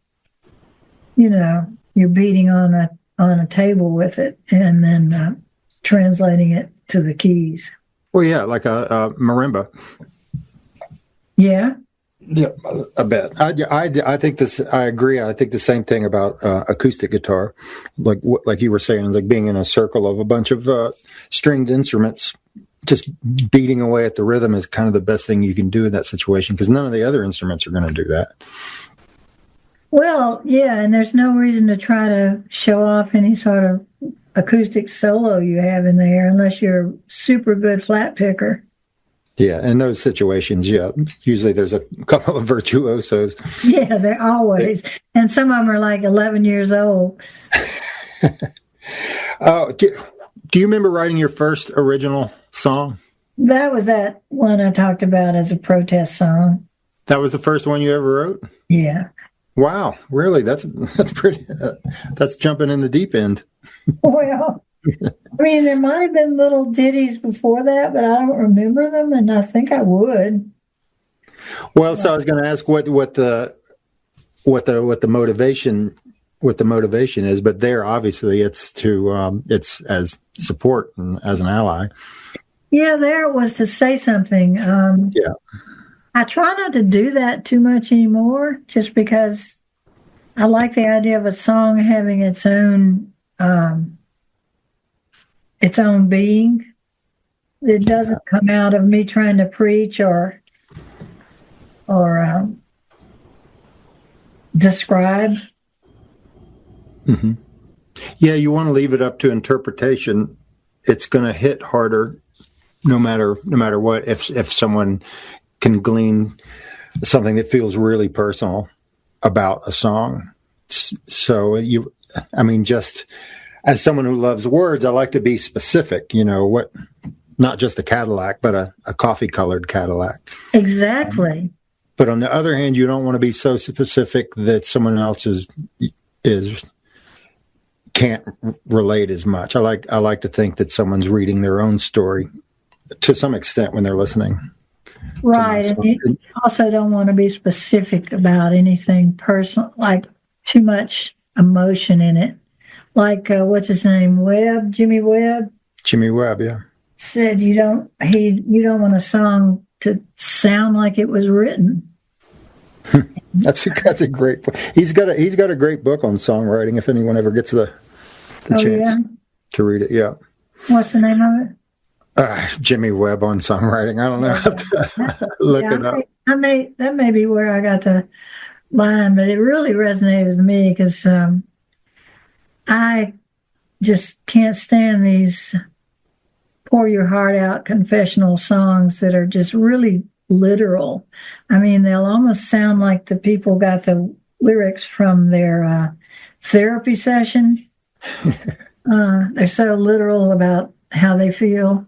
beating on a table with it, and then translating it to the keys. Well, yeah, like a marimba. Yeah. Yeah, I bet. I think this. I agree. I think the same thing about acoustic guitar, like you were saying, like being in a circle of a bunch of stringed instruments, just beating away at the rhythm is kind of the best thing you can do in that situation, because none of the other instruments are going to do that. Well, yeah, and there's no reason to try to show off any sort of acoustic solo you have in there unless you're a super good flat picker. Yeah, in those situations, yeah, usually there's a couple of virtuosos. Yeah, they're always. And some of them are like 11 years old. Do you remember writing your first original song? That was that one I talked about as a protest song. That was the first one you ever wrote? Yeah. Wow, really? That's pretty. That's jumping in the deep end. Well, I mean, there might have been little ditties before that, but I don't remember them, and I think I would. Well, so I was going to ask what the motivation is, but there obviously it's as support and as an ally. Yeah, there it was to say something. Yeah. I try not to do that too much anymore, just because I like the idea of a song having its own being. It doesn't come out of me trying to preach or describe. Mm-hmm. Yeah, you want to leave it up to interpretation. It's going to hit harder, no matter what. If someone can glean something that feels really personal about a song. So just as someone who loves words, I like to be specific, not just a Cadillac, but a coffee-colored Cadillac. Exactly. But on the other hand, you don't want to be so specific that someone else can't relate as much. I like to think that someone's reading their own story to some extent when they're listening. Right, and you also don't want to be specific about anything personal, like too much emotion in it. Like, what's his name, Jimmy Webb? Jimmy Webb, yeah. Said you don't want a song to sound like it was written. That's a great book. He's got a great book on songwriting. If anyone ever gets the chance to read it, yeah. What's the name of it? Jimmy Webb on songwriting. I don't know. I have to look it up. That may be where I got the line, but it really resonated with me because I just can't stand these pour your heart out confessional songs that are just really literal. I mean, they'll almost sound like the people got the lyrics from their therapy session. They're so literal about how they feel.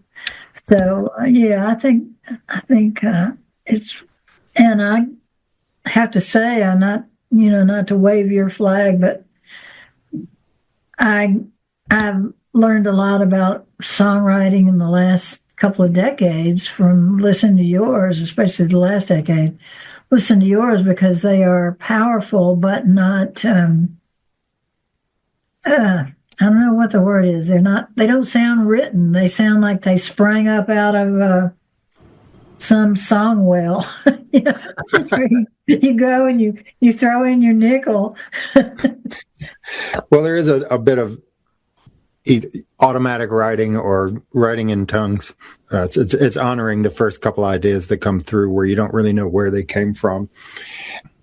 So I think it's, and I have to say, I'm not to wave your flag, but I've learned a lot about songwriting in the last couple of decades from listening to yours, especially the last decade. Listen to yours because they are powerful, but not I don't know what the word is. They don't sound written. They sound like they sprang up out of some song well. You know, you go and you throw in your nickel. Well, there is a bit of either automatic writing or writing in tongues. It's honoring the first couple ideas that come through where you don't really know where they came from.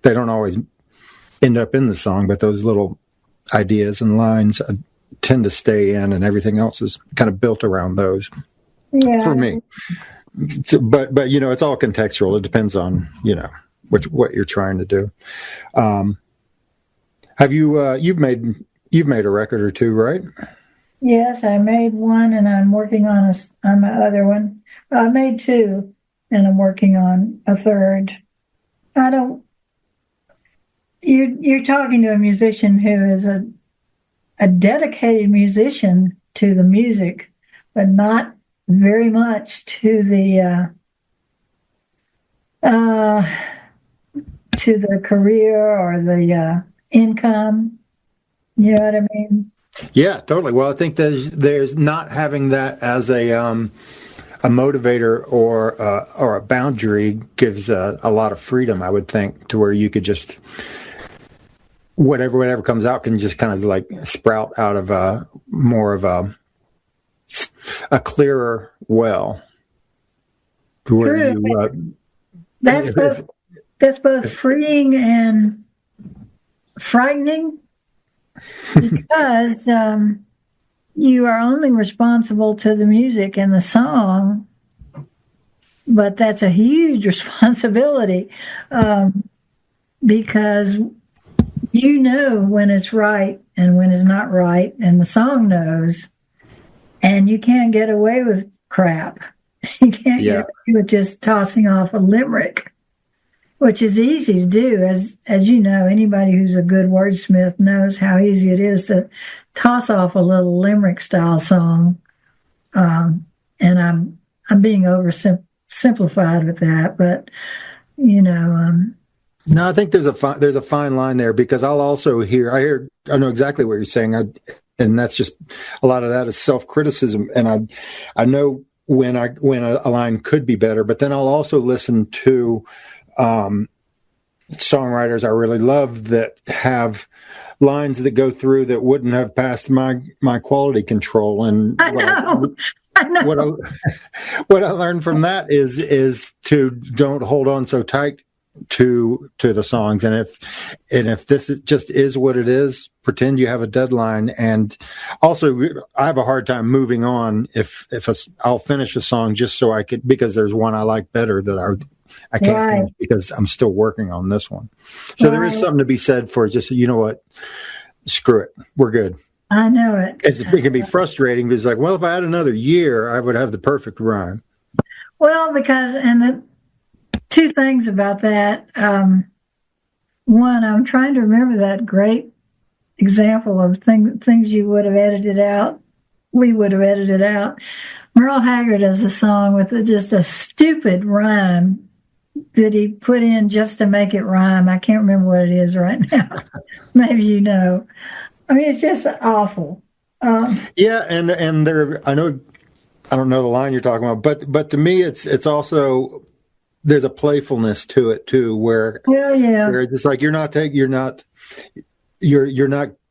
They don't always end up in the song, but those little ideas and lines tend to stay in, and everything else is kind of built around those. Yeah. For me. So, but you know, it's all contextual. It depends on, you know, what you're trying to do. Have you you've made a record or two, right? Yes, I made one, and I'm working on my other one. I made two, and I'm working on a third. You're talking to a musician who is a dedicated musician to the music, but not very much to the career or the income. You know what I mean? Yeah, totally. Well, I think there's not having that as a motivator or a boundary gives a lot of freedom, I would think, to where you could just whatever comes out can just kind of like sprout out of more of a clearer well. To where you, that's both freeing and frightening, because you are only responsible to the music and the song, but that's a huge responsibility, because you know when it's right and when it's not right, and the song knows, and you can't get away with crap. You can't get away with just tossing off a limerick, which is easy to do. As you know, anybody who's a good wordsmith knows how easy it is to toss off a little limerick style song. And I'm being oversimplified with that, but you know. No, I think there's a fine line there, because I'll also I know exactly what you're saying, and that's just a lot of that is self-criticism, and I know when a line could be better, but then I'll also listen to songwriters I really love that have lines that go through that wouldn't have passed my quality control. And I know. What I learned from that is to don't hold on so tight to the songs, and if this just is what it is, pretend you have a deadline. And also, I have a hard time moving on if I'll finish a song just so I could, because there's one I like better that I can't finish because I'm still working on this one. So there is something to be said for just, you know what, screw it, we're good. I know it. It can be frustrating because, like, well, if I had another year, I would have the perfect rhyme. Well, because, and the two things about that. One, I'm trying to remember that great example of things you would have edited out. We would have edited out. Merle Haggard has a song with just a stupid rhyme that he put in just to make it rhyme. I can't remember what it is right now. Maybe you know. I mean, it's just awful. Yeah, and there, I don't know the line you're talking about, but to me, it's also, there's a playfulness to it too, where where it's just like you're not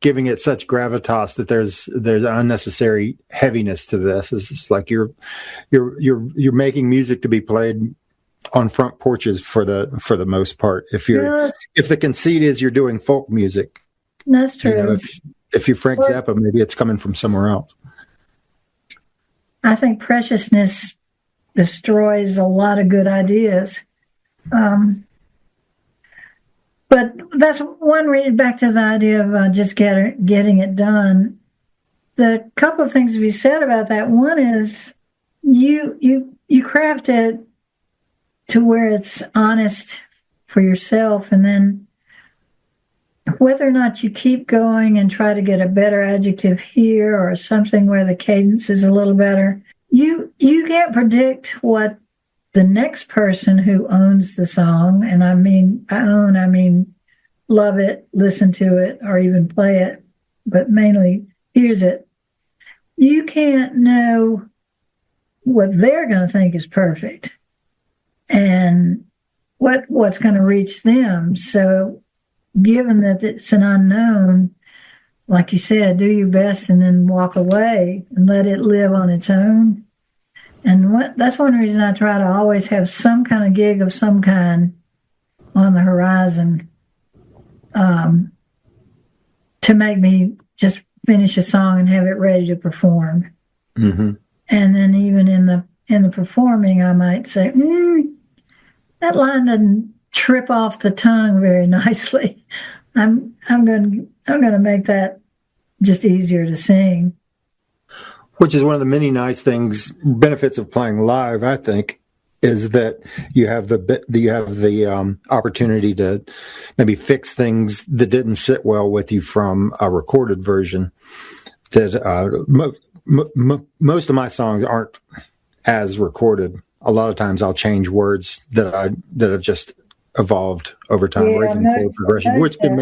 giving it such gravitas that there's unnecessary heaviness to this. It's just like you're making music to be played on front porches for the most part. If the conceit is you're doing folk music, that's true. You know, if you're Frank Zappa, maybe it's coming from somewhere else. I think preciousness destroys a lot of good ideas. But that's one reason, back to the idea of just getting it done. The couple of things to be said about that. One is you craft it to where it's honest for yourself, and then whether or not you keep going and try to get a better adjective here or something where the cadence is a little better, you can't predict what the next person who owns the song, and I mean love it, listen to it, or even play it, but mainly hears it, you can't know what they're going to think is perfect and what's going to reach them. So given that it's an unknown, like you said, do your best and then walk away and let it live on its own. And that's one reason I try to always have some kind of gig of some kind on the horizon, to make me just finish a song and have it ready to perform. Mm-hmm. And then even in the performing, I might say, that line doesn't trip off the tongue very nicely. I'm going to make that just easier to sing. Which is one of the many nice benefits of playing live, I think, is that you have the opportunity to maybe fix things that didn't sit well with you from a recorded version. That most of my songs aren't as recorded. A lot of times I'll change words that have just evolved over time, or even chord progression, which can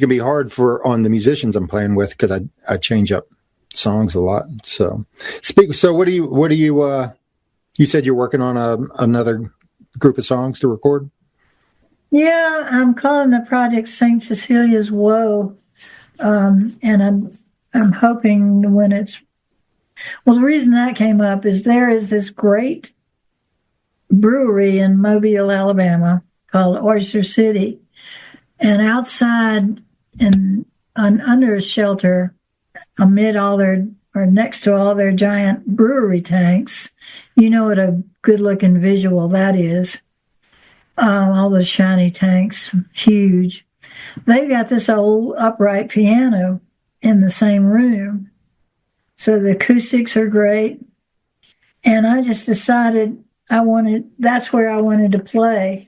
be hard on the musicians I'm playing with, because I change up songs a lot. So what do you you said you're working on another group of songs to record? Yeah, I'm calling the project St. Cecilia's Woe. And I'm hoping the reason that came up is there is this great brewery in Mobile, Alabama called Oyster City. And outside and under a shelter, next to all their giant brewery tanks, you know what a good-looking visual that is. All those shiny tanks, huge. They've got this old upright piano in the same room. So the acoustics are great. And I just decided that's where I wanted to play.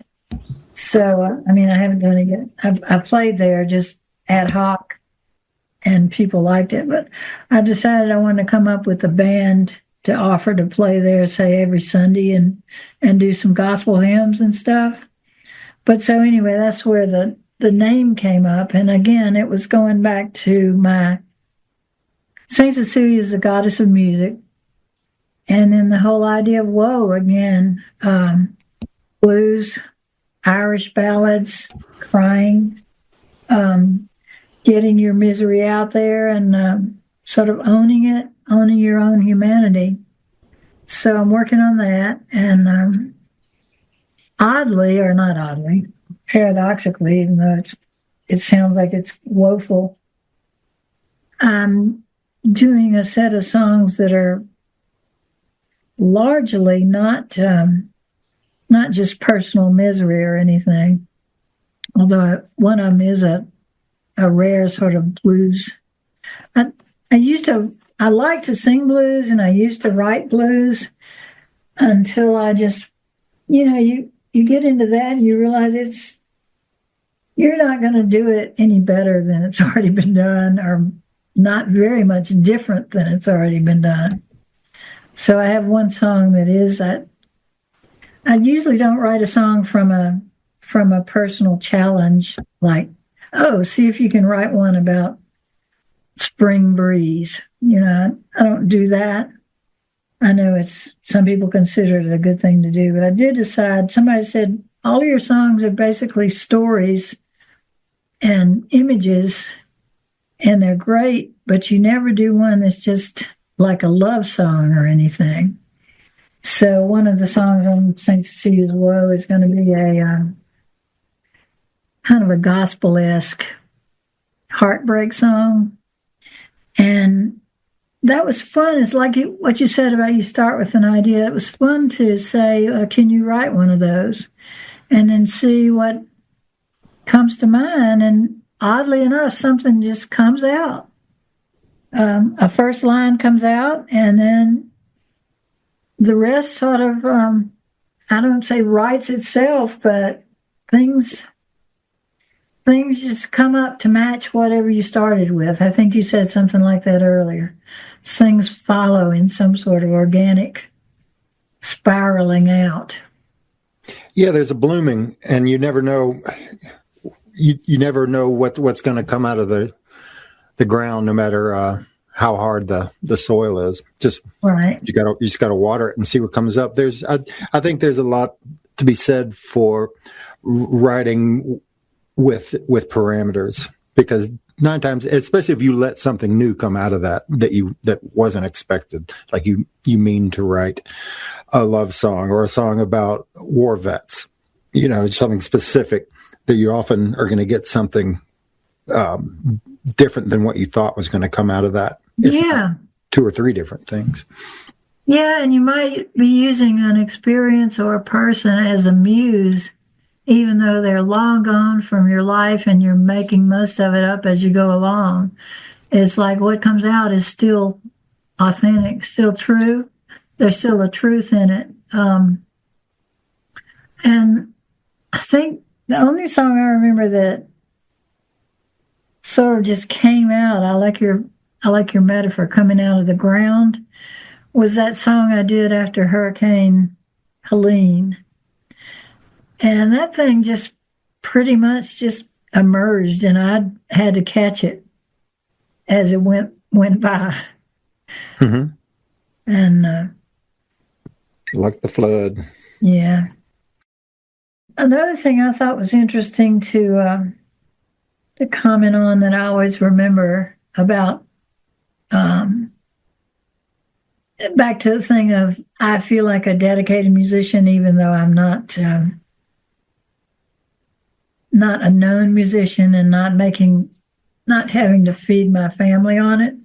So, I haven't done it yet. I played there just ad hoc, and people liked it. But I decided I wanted to come up with a band to offer to play there, say, every Sunday and do some gospel hymns and stuff. But so anyway, that's where the name came up. And again, it was going back to my St. Cecilia is the goddess of music. And then the whole idea of woe again, blues, Irish ballads, crying, getting your misery out there and sort of owning your own humanity. So I'm working on that. And paradoxically, even though it sounds like it's woeful, I'm doing a set of songs that are largely not just personal misery or anything, although one of them is a rare sort of blues. I like to sing blues, and I used to write blues until I just, you get into that and you realize you're not going to do it any better than it's already been done, or not very much different than it's already been done. So I have one song that is that I usually don't write a song from a personal challenge, like, see if you can write one about spring breeze. I don't do that. I know some people consider it a good thing to do, but I did decide, somebody said, all of your songs are basically stories and images, and they're great, but you never do one that's just like a love song or anything. So one of the songs on St. Cecilia's Woe is going to be a kind of a gospel-esque heartbreak song. And that was fun. It's like what you said about you start with an idea. It was fun to say, can you write one of those? And then see what comes to mind. And oddly enough, something just comes out. A first line comes out, and then the rest sort of, I don't say writes itself, but things just come up to match whatever you started with. I think you said something like that earlier. Things follow in some sort of organic spiraling out. Yeah, there's a blooming, and you never know. You never know what's going to come out of the ground, no matter how hard the soil is. Just Right. you just gotta water it and see what comes up. I think there's a lot to be said for writing with parameters, because 9 times, especially if you let something new come out of that wasn't expected, like you mean to write a love song or a song about war vets, something specific, that you often are going to get something different than what you thought was going to come out of that. Yeah. 2 or 3 different things. Yeah, and you might be using an experience or a person as a muse, even though they're long gone from your life and you're making most of it up as you go along. It's like what comes out is still authentic, still true. There's still a truth in it. And I think the only song I remember that sort of just came out, I like your metaphor, coming out of the ground, was that song I did after Hurricane Helene. And that thing just pretty much just emerged, and I had to catch it as it went by. Mm-hmm. And like the flood. Yeah. Another thing I thought was interesting to comment on, that I always remember about, back to the thing of, I feel like a dedicated musician, even though I'm not a known musician and not having to feed my family on it.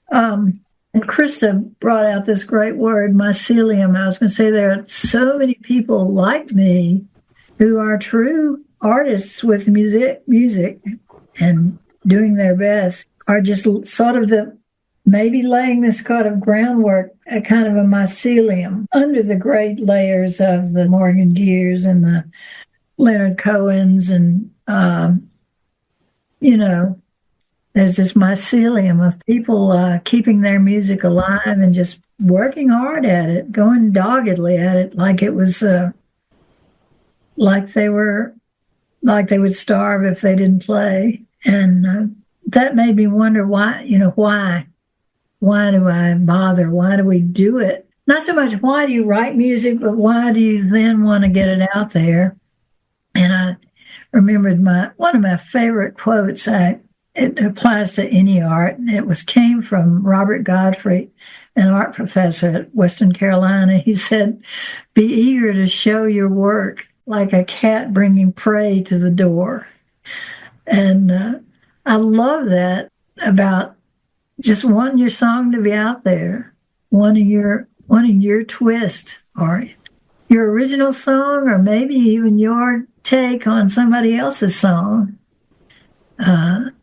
And Krista brought out this great word, mycelium. I was going to say, there are so many people like me who are true artists with music and doing their best, are just sort of maybe laying this kind of groundwork, a kind of a mycelium under the great layers of the Morgan Gears and the Leonard Cohens, and there's this mycelium of people keeping their music alive and just working hard at it, going doggedly at it, like it was like they would starve if they didn't play. And that made me wonder why do I bother? Why do we do it? Not so much why do you write music, but why do you then want to get it out there? And I remembered one of my favorite quotes. It applies to any art. It came from Robert Godfrey, an art professor at Western Carolina. He said, "Be eager to show your work like a cat bringing prey to the door." And I love that about just wanting your song to be out there, wanting your twist or your original song, or maybe even your take on somebody else's song. You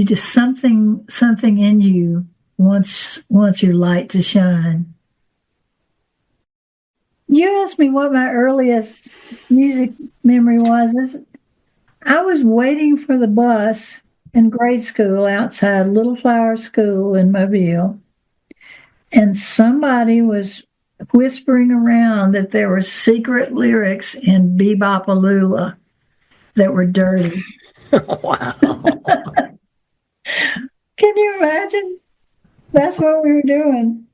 just something in you wants your light to shine. You asked me what my earliest music memory was. I was waiting for the bus in grade school outside Little Flower School in Mobile, and somebody was whispering around that there were secret lyrics in Bebop-A-Lula that were dirty. Wow. Can you imagine? That's what we were doing.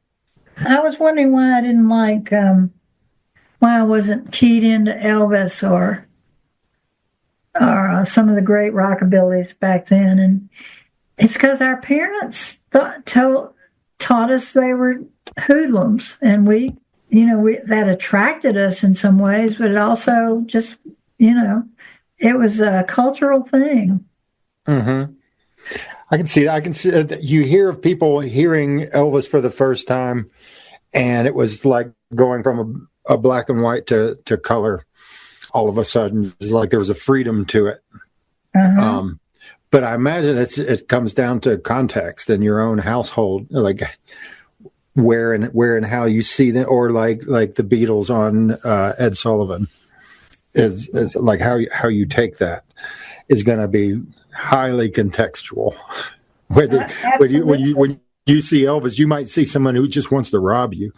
I was wondering why I didn't like, why I wasn't keyed into Elvis or some of the great rockabillys back then. And it's because our parents taught us they were hoodlums, and we that attracted us in some ways, but it also just, it was a cultural thing. Mm-hmm. I can see that. You hear of people hearing Elvis for the first time, and it was like going from a black and white to color all of a sudden. It's like there was a freedom to it. Uh-huh. But I imagine it comes down to context in your own household, like where and how you see them, or like the Beatles on Ed Sullivan is like how you take that is going to be highly contextual. When you see Elvis, you might see someone who just wants to rob you.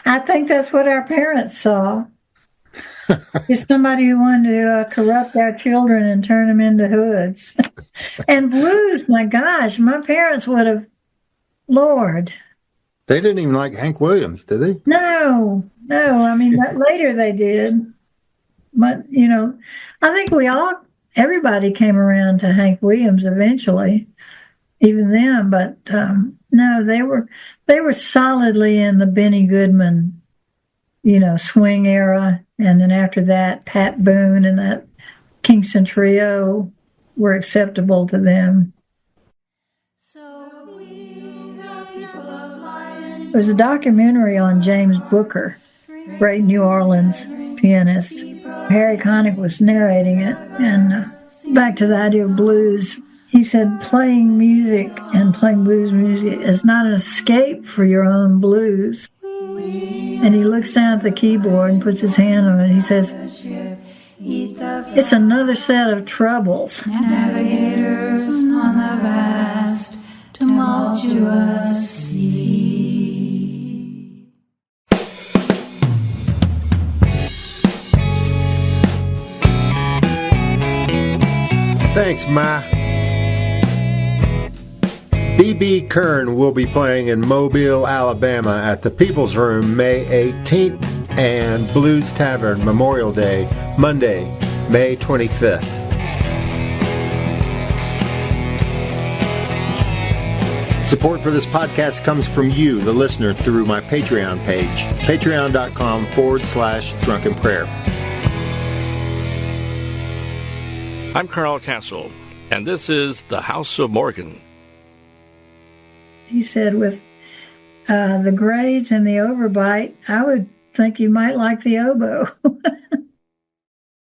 I think that's what our parents saw. It's somebody who wanted to corrupt our children and turn them into hoods. And blues, my gosh, my parents would have, Lord. They didn't even like Hank Williams, did they? No. I mean, later they did. But, I think everybody came around to Hank Williams eventually, even them. But no, they were solidly in the Benny Goodman, swing era. And then after that, Pat Boone and that Kingston Trio were acceptable to them. There's a documentary on James Booker, great New Orleans pianist. Harry Connick was narrating it, and back to the idea of blues, he said playing music and playing blues music is not an escape for your own blues. And he looks down at the keyboard and puts his hand on it, and he says, it's another set of troubles. Navigators on the vast, tumultuous sea. Thanks, Ma. Bebe Kern will be playing in Mobile, Alabama at the People's Room May 18th and Blues Tavern Memorial Day, Monday, May 25th. Support for this podcast comes from you, the listener, through my Patreon page, patreon.com/Drunken Prayer. I'm Carl Castle, and this is The House of Morgan. He said with the grades and the overbite, I would think you might like the oboe.